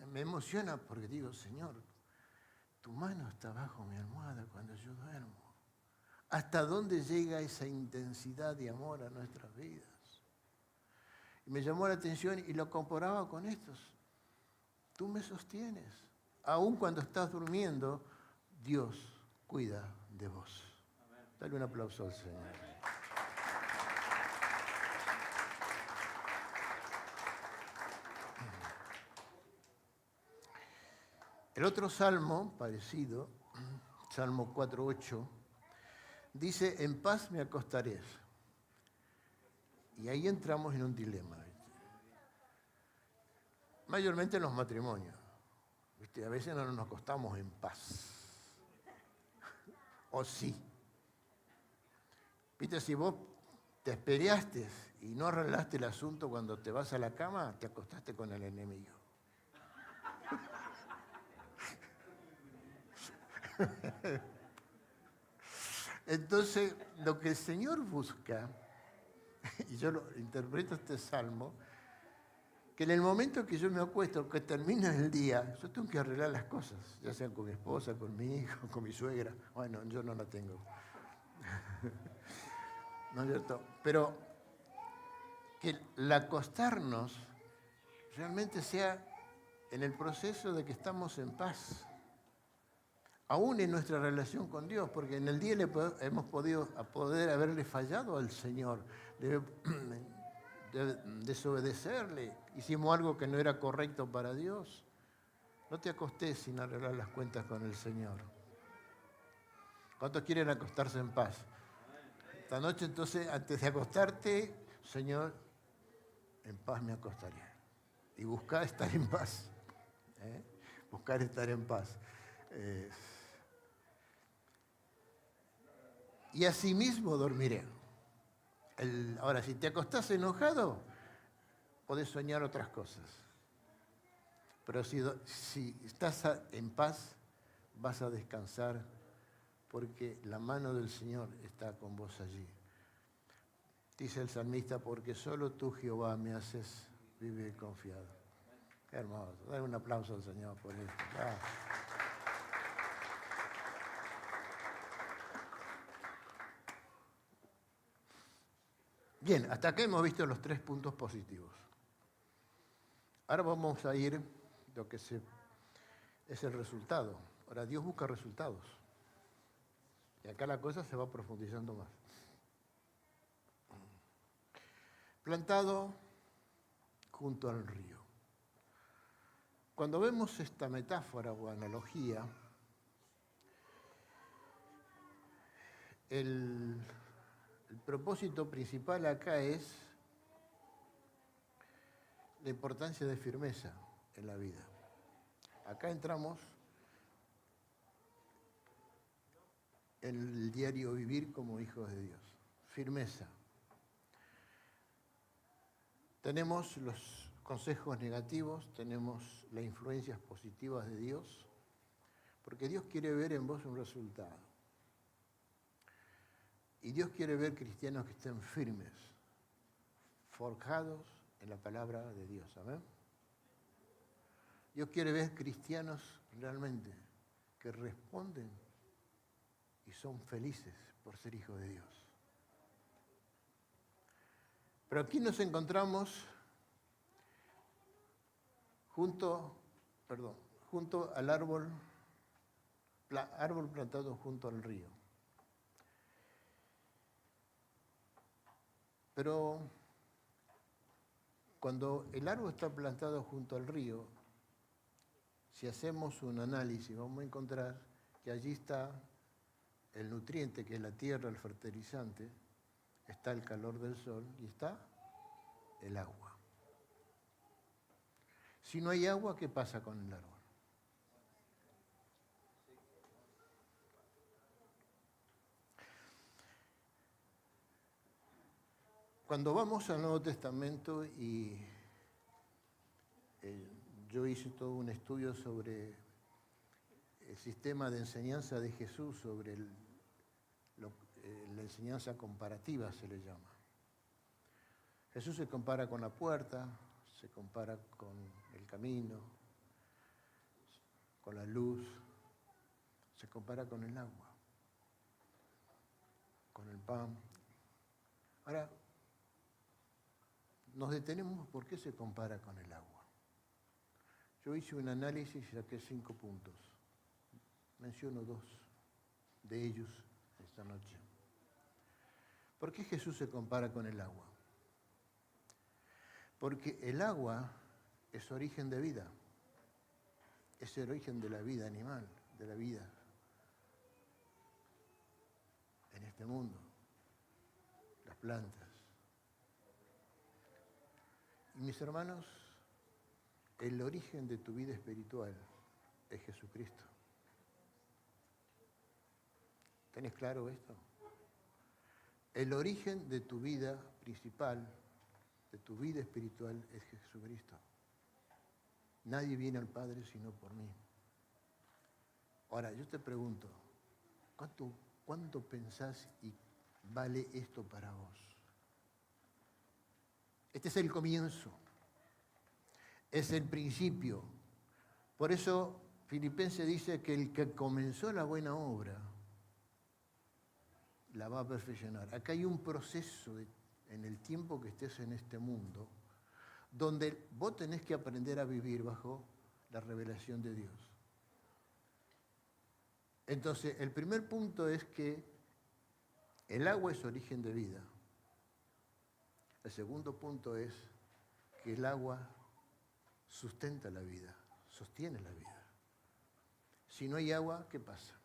Me emociona porque digo, Señor, tu mano está bajo mi almohada cuando yo duermo. ¿Hasta dónde llega esa intensidad de amor a nuestras vidas? Y me llamó la atención y lo comparaba con estos. Tú me sostienes. Aun cuando estás durmiendo, Dios cuida de vos. Dale un aplauso al Señor. El otro salmo parecido, Salmo 4.8, dice, en paz me acostaré. Y ahí entramos en un dilema. Mayormente en los matrimonios. A veces no nos acostamos en paz. O sí. ¿Viste? Si vos te peleaste y no arreglaste el asunto cuando te vas a la cama, te acostaste con el enemigo. Entonces, lo que el Señor busca, y yo lo interpreto este salmo, que en el momento que yo me acuesto, que termina el día, yo tengo que arreglar las cosas, ya sean con mi esposa, con mi hijo, con mi suegra. Bueno, yo no la tengo. ¿No es cierto? Pero que el acostarnos realmente sea en el proceso de que estamos en paz. Aún en nuestra relación con Dios, porque en el día hemos podido haberle fallado al Señor, de desobedecerle, hicimos algo que no era correcto para Dios. No te acostés sin arreglar las cuentas con el Señor. ¿Cuántos quieren acostarse en paz? Esta noche entonces, antes de acostarte, Señor, en paz me acostaré. Y buscar estar en paz. Buscar estar en paz. Y asimismo dormiré. Ahora, si te acostás enojado, podés soñar otras cosas. Pero si estás en paz, vas a descansar porque la mano del Señor está con vos allí. Dice el salmista, porque solo tú, Jehová, me haces vivir confiado. Qué hermoso. Dale un aplauso al Señor por esto. Bien, hasta acá hemos visto los 3 puntos positivos. Ahora vamos a ir lo que es el resultado. Ahora, Dios busca resultados. Y acá la cosa se va profundizando más. Plantado junto al río. Cuando vemos esta metáfora o analogía, el propósito principal acá es la importancia de firmeza en la vida. Acá entramos en el diario vivir como hijos de Dios. Firmeza. Tenemos los consejos negativos, tenemos las influencias positivas de Dios, porque Dios quiere ver en vos un resultado. Y Dios quiere ver cristianos que estén firmes, forjados en la palabra de Dios. ¿Amén? Dios quiere ver cristianos realmente que responden y son felices por ser hijos de Dios. Pero aquí nos encontramos junto al árbol plantado junto al río. Pero cuando el árbol está plantado junto al río, si hacemos un análisis, vamos a encontrar que allí está el nutriente, que es la tierra, el fertilizante, está el calor del sol y está el agua. Si no hay agua, ¿qué pasa con el árbol? Cuando vamos al Nuevo Testamento y yo hice todo un estudio sobre el sistema de enseñanza de Jesús, sobre la enseñanza comparativa se le llama. Jesús se compara con la puerta, se compara con el camino, con la luz, se compara con el agua, con el pan. Ahora, nos detenemos por qué se compara con el agua. Yo hice un análisis y saqué 5 puntos. Menciono 2 de ellos esta noche. ¿Por qué Jesús se compara con el agua? Porque el agua es origen de vida, es el origen de la vida animal, de la vida en este mundo, las plantas. Y mis hermanos, el origen de tu vida espiritual es Jesucristo. ¿Tenés claro esto? El origen de tu vida principal, de tu vida espiritual, es Jesucristo. Nadie viene al Padre sino por mí. Ahora, yo te pregunto, ¿cuánto pensás y vale esto para vos? Este es el comienzo, es el principio. Por eso Filipenses dice que el que comenzó la buena obra la va a perfeccionar. Acá hay un proceso en el tiempo que estés en este mundo donde vos tenés que aprender a vivir bajo la revelación de Dios. Entonces, el primer punto es que el agua es origen de vida. El segundo punto es que el agua sustenta la vida, sostiene la vida. Si no hay agua, ¿qué pasa?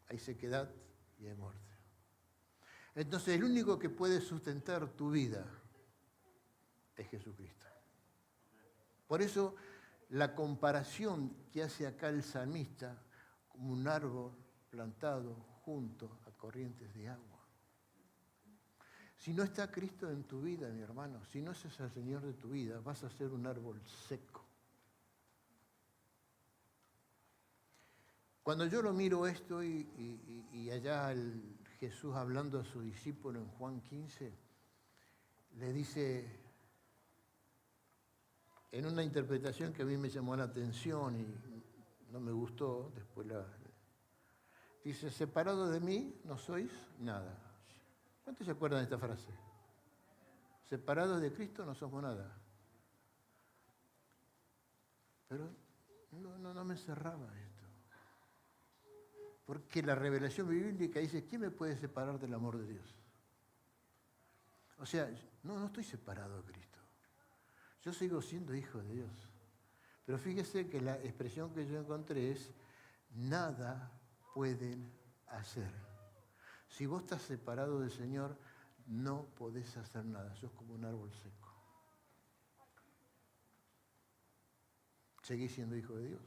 Hay sequedad y hay muerte. Entonces, el único que puede sustentar tu vida es Jesucristo. Por eso, la comparación que hace acá el salmista como un árbol plantado junto a corrientes de agua. Si no está Cristo en tu vida, mi hermano, si no es el Señor de tu vida, vas a ser un árbol seco. Cuando yo lo miro esto y allá Jesús hablando a su discípulo en Juan 15, le dice, en una interpretación que a mí me llamó la atención y no me gustó, después dice, separado de mí no sois nada. ¿Cuántos se acuerdan de esta frase? Separados de Cristo no somos nada. Pero no me cerraba esto. Porque la revelación bíblica dice, ¿quién me puede separar del amor de Dios? O sea, no estoy separado de Cristo. Yo sigo siendo hijo de Dios. Pero fíjese que la expresión que yo encontré es, nada pueden hacer. Si vos estás separado del Señor, no podés hacer nada. Sos como un árbol seco. Seguís siendo hijo de Dios.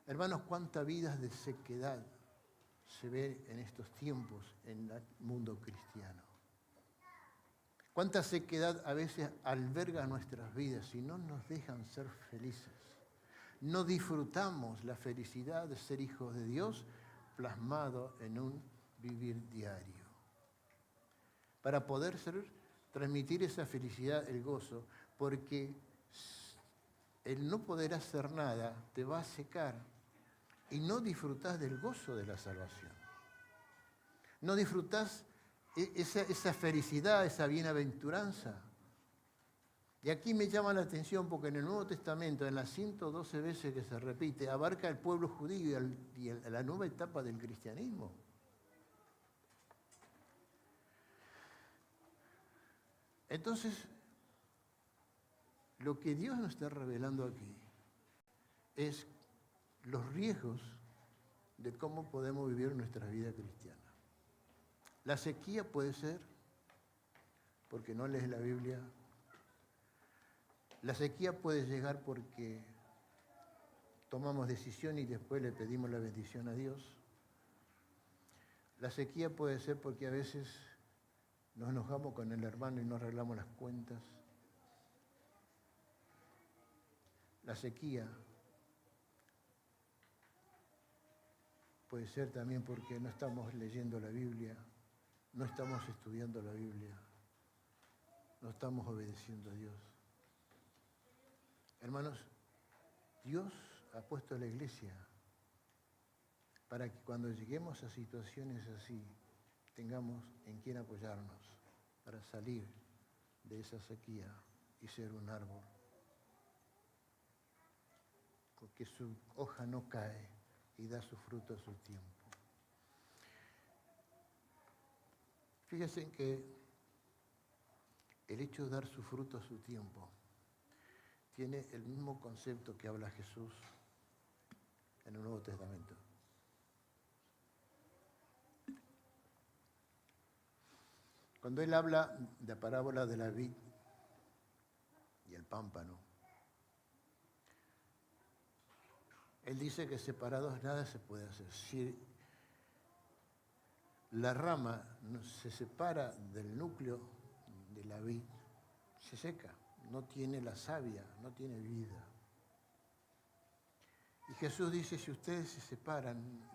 Hermanos, cuántas vidas de sequedad se ve en estos tiempos en el mundo cristiano. Cuánta sequedad a veces alberga nuestras vidas y no nos dejan ser felices. No disfrutamos la felicidad de ser hijos de Dios plasmado en un vivir diario. Para poder transmitir esa felicidad, el gozo, porque el no poder hacer nada te va a secar y no disfrutás del gozo de la salvación. No disfrutás esa felicidad, esa bienaventuranza. Y aquí me llama la atención porque en el Nuevo Testamento, en las 112 veces que se repite, abarca el pueblo judío y la nueva etapa del cristianismo. Entonces, lo que Dios nos está revelando aquí es los riesgos de cómo podemos vivir nuestra vida cristiana. La sequía puede ser porque no lees la Biblia. La sequía puede llegar porque tomamos decisión y después le pedimos la bendición a Dios. La sequía puede ser porque a veces nos enojamos con el hermano y no arreglamos las cuentas. La sequía puede ser también porque no estamos leyendo la Biblia, no estamos estudiando la Biblia, no estamos obedeciendo a Dios. Hermanos, Dios ha puesto a la iglesia para que cuando lleguemos a situaciones así, tengamos en quién apoyarnos para salir de esa sequía y ser un árbol. Porque su hoja no cae y da su fruto a su tiempo. Fíjense que el hecho de dar su fruto a su tiempo tiene el mismo concepto que habla Jesús en el Nuevo Testamento. Cuando él habla de la parábola de la vid y el pámpano, él dice que separados nada se puede hacer. Si la rama se separa del núcleo de la vid, se seca, no tiene la savia, no tiene vida. Y Jesús dice, si ustedes se separan,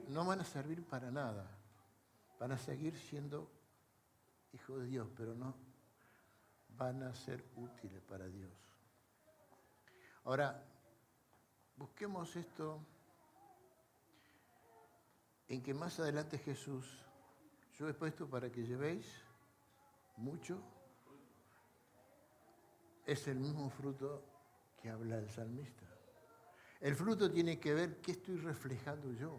no van a servir para nada, van a seguir siendo hijos de Dios, pero no van a ser útiles para Dios. Ahora, busquemos esto en que más adelante Jesús, yo he puesto para que llevéis mucho, es el mismo fruto que habla el salmista. El fruto tiene que ver qué estoy reflejando yo.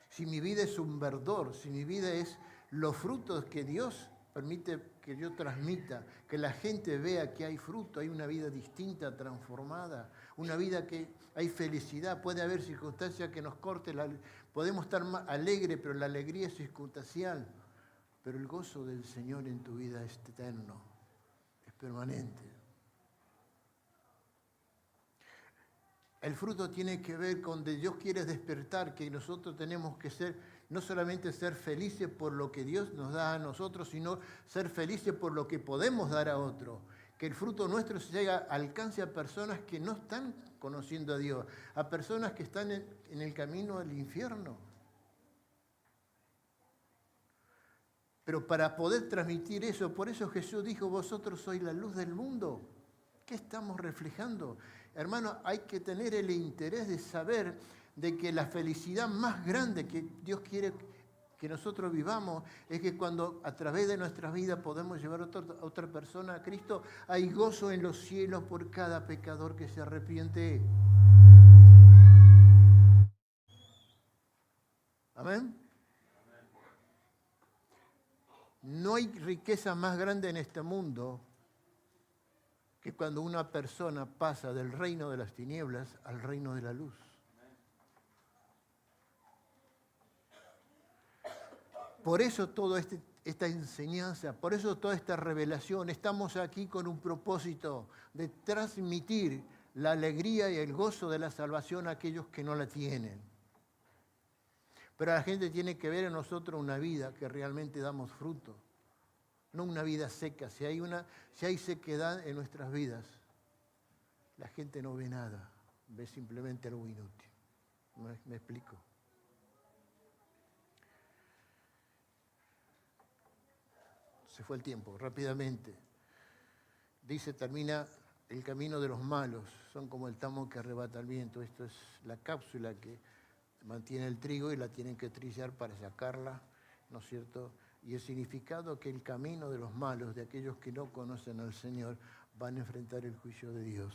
Si mi vida es un verdor, si mi vida es los frutos que Dios permite que yo transmita, que la gente vea que hay fruto, hay una vida distinta, transformada, una vida que hay felicidad, puede haber circunstancias que nos corten, podemos estar más alegres, pero la alegría es circunstancial, pero el gozo del Señor en tu vida es eterno, es permanente. El fruto tiene que ver con que Dios quiere despertar, que nosotros tenemos que ser, no solamente ser felices por lo que Dios nos da a nosotros, sino ser felices por lo que podemos dar a otro. Que el fruto nuestro alcance a personas que no están conociendo a Dios, a personas que están en el camino al infierno. Pero para poder transmitir eso, por eso Jesús dijo, vosotros sois la luz del mundo. ¿Qué estamos reflejando? Hermano, hay que tener el interés de saber de que la felicidad más grande que Dios quiere que nosotros vivamos, es que cuando a través de nuestras vidas podemos llevar a otra persona a Cristo, hay gozo en los cielos por cada pecador que se arrepiente. Amén. No hay riqueza más grande en este mundo que cuando una persona pasa del reino de las tinieblas al reino de la luz. Por eso toda esta enseñanza, por eso toda esta revelación, estamos aquí con un propósito de transmitir la alegría y el gozo de la salvación a aquellos que no la tienen. Pero la gente tiene que ver en nosotros una vida que realmente damos fruto, no una vida seca. Si hay sequedad en nuestras vidas, la gente no ve nada, ve simplemente algo inútil. ¿Me explico? Se fue el tiempo, rápidamente. Dice, termina el camino de los malos, son como el tamo que arrebata el viento. Esto es la cápsula que mantiene el trigo y la tienen que trillar para sacarla, ¿no es cierto? Y el significado que el camino de los malos, de aquellos que no conocen al Señor, van a enfrentar el juicio de Dios.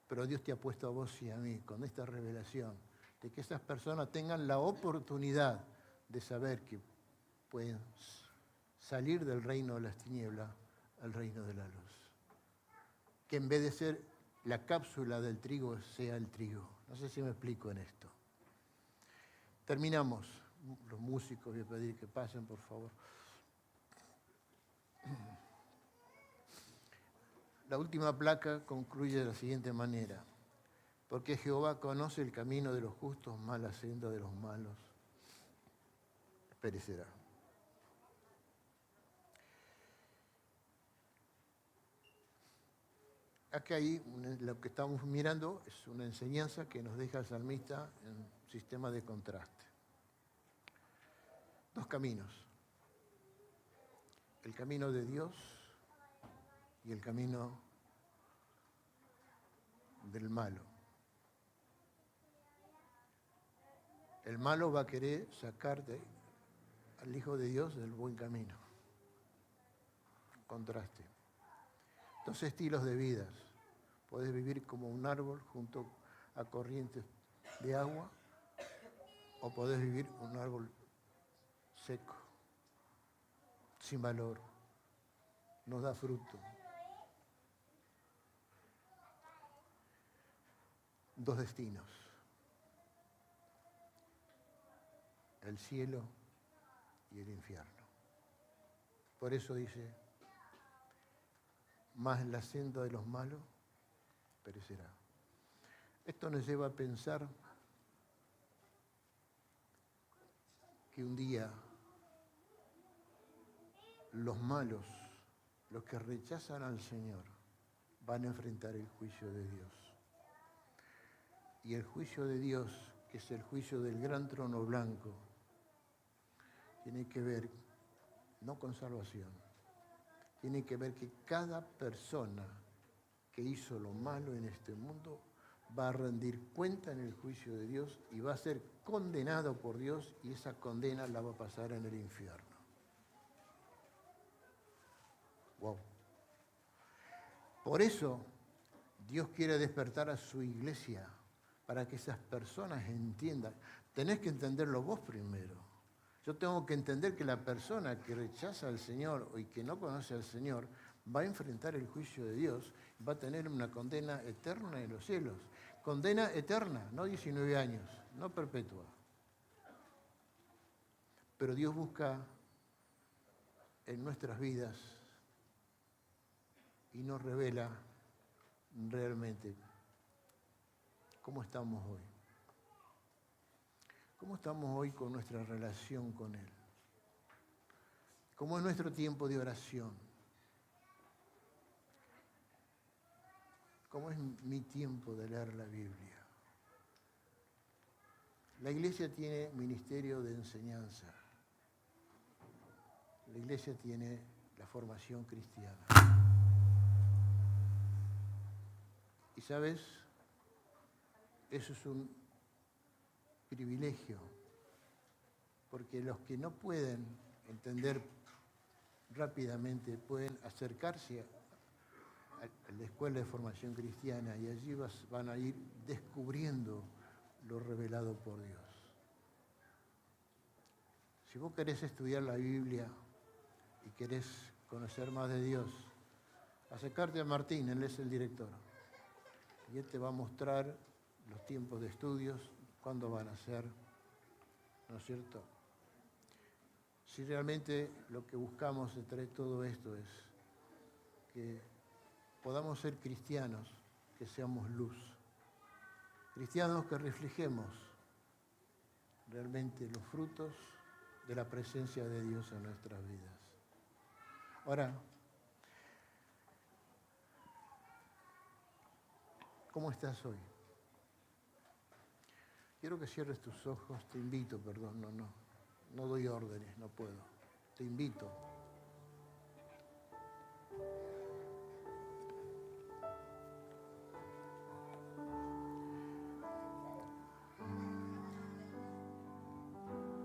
Pero Dios te ha puesto a vos y a mí con esta revelación de que esas personas tengan la oportunidad de saber que pueden salir del reino de las tinieblas al reino de la luz. Que en vez de ser la cápsula del trigo sea el trigo. No sé si me explico en esto. Terminamos. Los músicos voy a pedir que pasen, por favor. La última placa concluye de la siguiente manera. Porque Jehová conoce el camino de los justos, mas la senda de los malos perecerá. Acá hay lo que estamos mirando es una enseñanza que nos deja el salmista en sistema de contraste. Dos caminos. El camino de Dios y el camino del malo. El malo va a querer sacarte al Hijo de Dios del buen camino. Contraste. Dos estilos de vidas. Podés vivir como un árbol junto a corrientes de agua o podés vivir un árbol seco, sin valor, no da fruto. Dos destinos. El cielo y el infierno. Por eso dice, más la senda de los malos perecerá. Esto nos lleva a pensar que un día los malos, los que rechazan al Señor, van a enfrentar el juicio de Dios. Y el juicio de Dios, que es el juicio del gran trono blanco, tiene que ver no con salvación, tiene que ver que cada persona que hizo lo malo en este mundo va a rendir cuenta en el juicio de Dios y va a ser condenado por Dios y esa condena la va a pasar en el infierno. Wow. Por eso Dios quiere despertar a su iglesia para que esas personas entiendan. Tenés que entenderlo vos primero. Yo tengo que entender que la persona que rechaza al Señor y que no conoce al Señor va a enfrentar el juicio de Dios, va a tener una condena eterna en los cielos. Condena eterna, no 19 años, no perpetua. Pero Dios busca en nuestras vidas y nos revela realmente cómo estamos hoy. ¿Cómo estamos hoy con nuestra relación con Él? ¿Cómo es nuestro tiempo de oración? ¿Cómo es mi tiempo de leer la Biblia? La iglesia tiene ministerio de enseñanza. La iglesia tiene la formación cristiana. Y sabes, eso es un privilegio, porque los que no pueden entender rápidamente pueden acercarse a la Escuela de Formación Cristiana y allí van a ir descubriendo lo revelado por Dios. Si vos querés estudiar la Biblia y querés conocer más de Dios, acercarte a Martín, él es el director. Y él te va a mostrar los tiempos de estudios, cuándo van a ser, ¿no es cierto? Si realmente lo que buscamos detrás de todo esto es que podamos ser cristianos, que seamos luz. Cristianos que reflejemos realmente los frutos de la presencia de Dios en nuestras vidas. Ahora, ¿cómo estás hoy? Quiero que cierres tus ojos, te invito, perdón, no doy órdenes, no puedo. Te invito.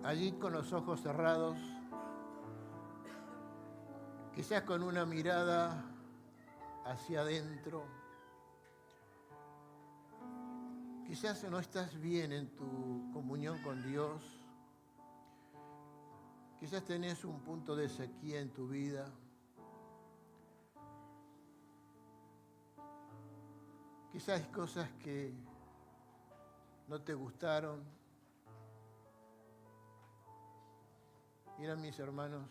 Allí con los ojos cerrados, quizás con una mirada hacia adentro, quizás no estás bien en tu comunión con Dios, quizás tenés un punto de sequía en tu vida, quizás hay cosas que no te gustaron. Miren, mis hermanos,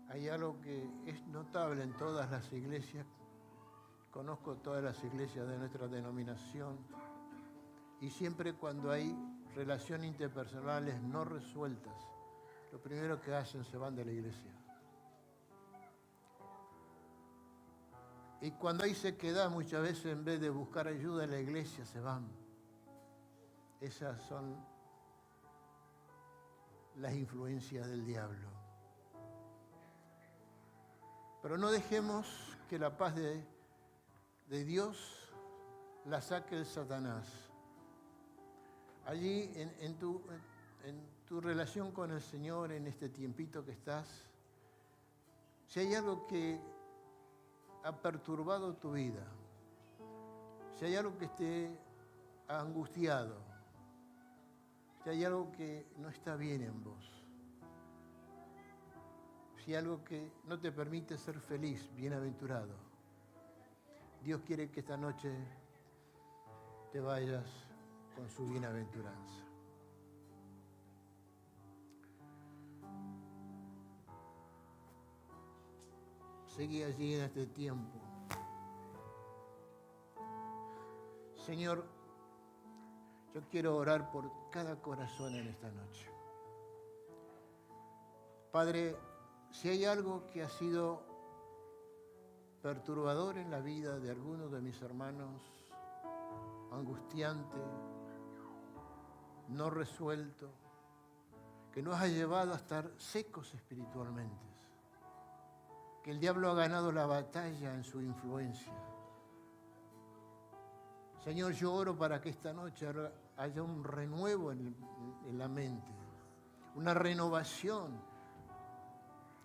hay algo que es notable en todas las iglesias. Conozco todas las iglesias de nuestra denominación y siempre cuando hay relaciones interpersonales no resueltas, lo primero que hacen se van de la iglesia. Y cuando hay sequedad, muchas veces en vez de buscar ayuda en la iglesia, se van. Esas son las influencias del diablo. Pero no dejemos que la paz de Dios la saque el Satanás. Allí en tu relación con el Señor, en este tiempito que estás, si hay algo que ha perturbado tu vida, si hay algo que te ha angustiado, si hay algo que no está bien en vos, si hay algo que no te permite ser feliz, bienaventurado, Dios quiere que esta noche te vayas con su bienaventuranza. Seguí allí en este tiempo. Señor, yo quiero orar por cada corazón en esta noche. Padre, si hay algo que ha sido perturbador en la vida de algunos de mis hermanos, angustiante, no resuelto, que nos ha llevado a estar secos espiritualmente, que el diablo ha ganado la batalla en su influencia. Señor, yo oro para que esta noche haya un renuevo en la mente, una renovación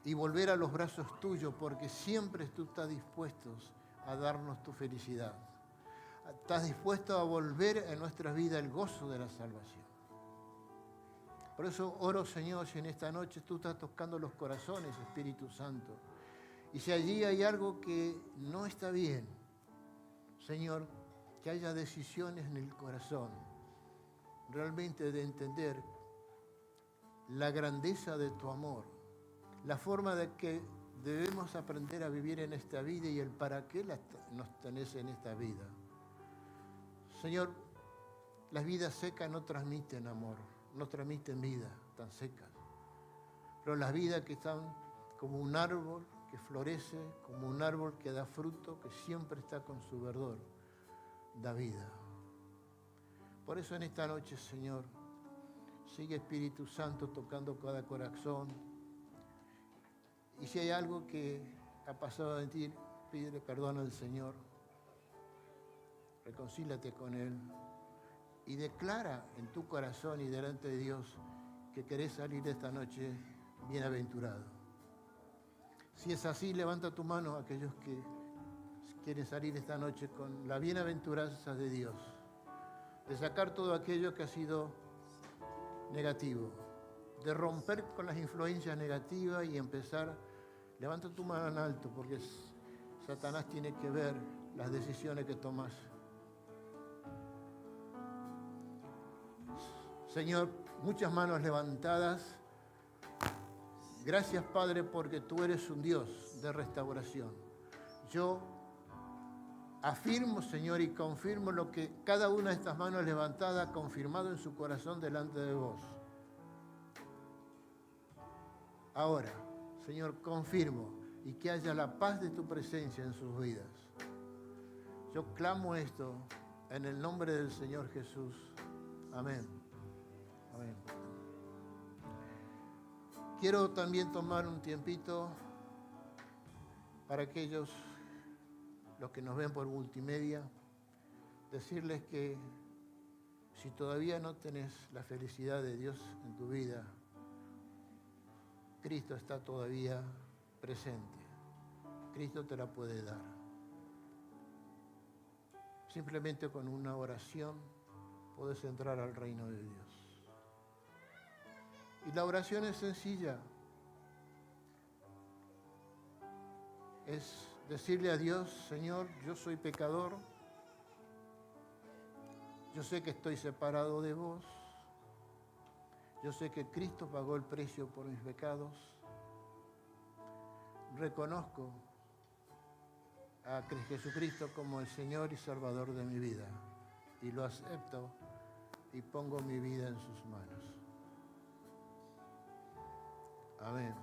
y volver a los brazos tuyos, porque siempre tú estás dispuesto a darnos tu felicidad. Estás dispuesto a volver en nuestras vidas el gozo de la salvación. Por eso oro, Señor, si en esta noche tú estás tocando los corazones, Espíritu Santo, y si allí hay algo que no está bien, Señor, que haya decisiones en el corazón, realmente de entender la grandeza de tu amor, la forma de que debemos aprender a vivir en esta vida y el para qué nos tenés en esta vida. Señor, las vidas secas no transmiten amor, no transmiten vida, tan secas. Pero las vidas que están como un árbol que florece, como un árbol que da fruto, que siempre está con su verdor, da vida. Por eso en esta noche, Señor, sigue Espíritu Santo tocando cada corazón. Y si hay algo que ha pasado en ti, pídele perdón al Señor. Reconcílate con Él. y declara en tu corazón y delante de Dios que querés salir esta noche bienaventurado. Si es así, levanta tu mano a aquellos que quieren salir esta noche con la bienaventuranza de Dios, de sacar todo aquello que ha sido negativo, de romper con las influencias negativas y empezar. Levanta tu mano en alto, porque Satanás tiene que ver las decisiones que tomas. Señor, muchas manos levantadas. Gracias, Padre, porque tú eres un Dios de restauración. Yo afirmo, Señor, y confirmo lo que cada una de estas manos levantadas ha confirmado en su corazón delante de vos. Ahora, Señor, confirmo y que haya la paz de tu presencia en sus vidas. Yo clamo esto en el nombre del Señor Jesús. Amén. Amén. Quiero también tomar un tiempito para aquellos, los que nos ven por multimedia, decirles que si todavía no tenés la felicidad de Dios en tu vida, Cristo está todavía presente. Cristo te la puede dar. Simplemente con una oración podés entrar al reino de Dios. Y la oración es sencilla. Es decirle a Dios: Señor, yo soy pecador. Yo sé que estoy separado de vos. Yo sé que Cristo pagó el precio por mis pecados. Reconozco a Jesucristo como el Señor y Salvador de mi vida. Y lo acepto y pongo mi vida en sus manos. Amén.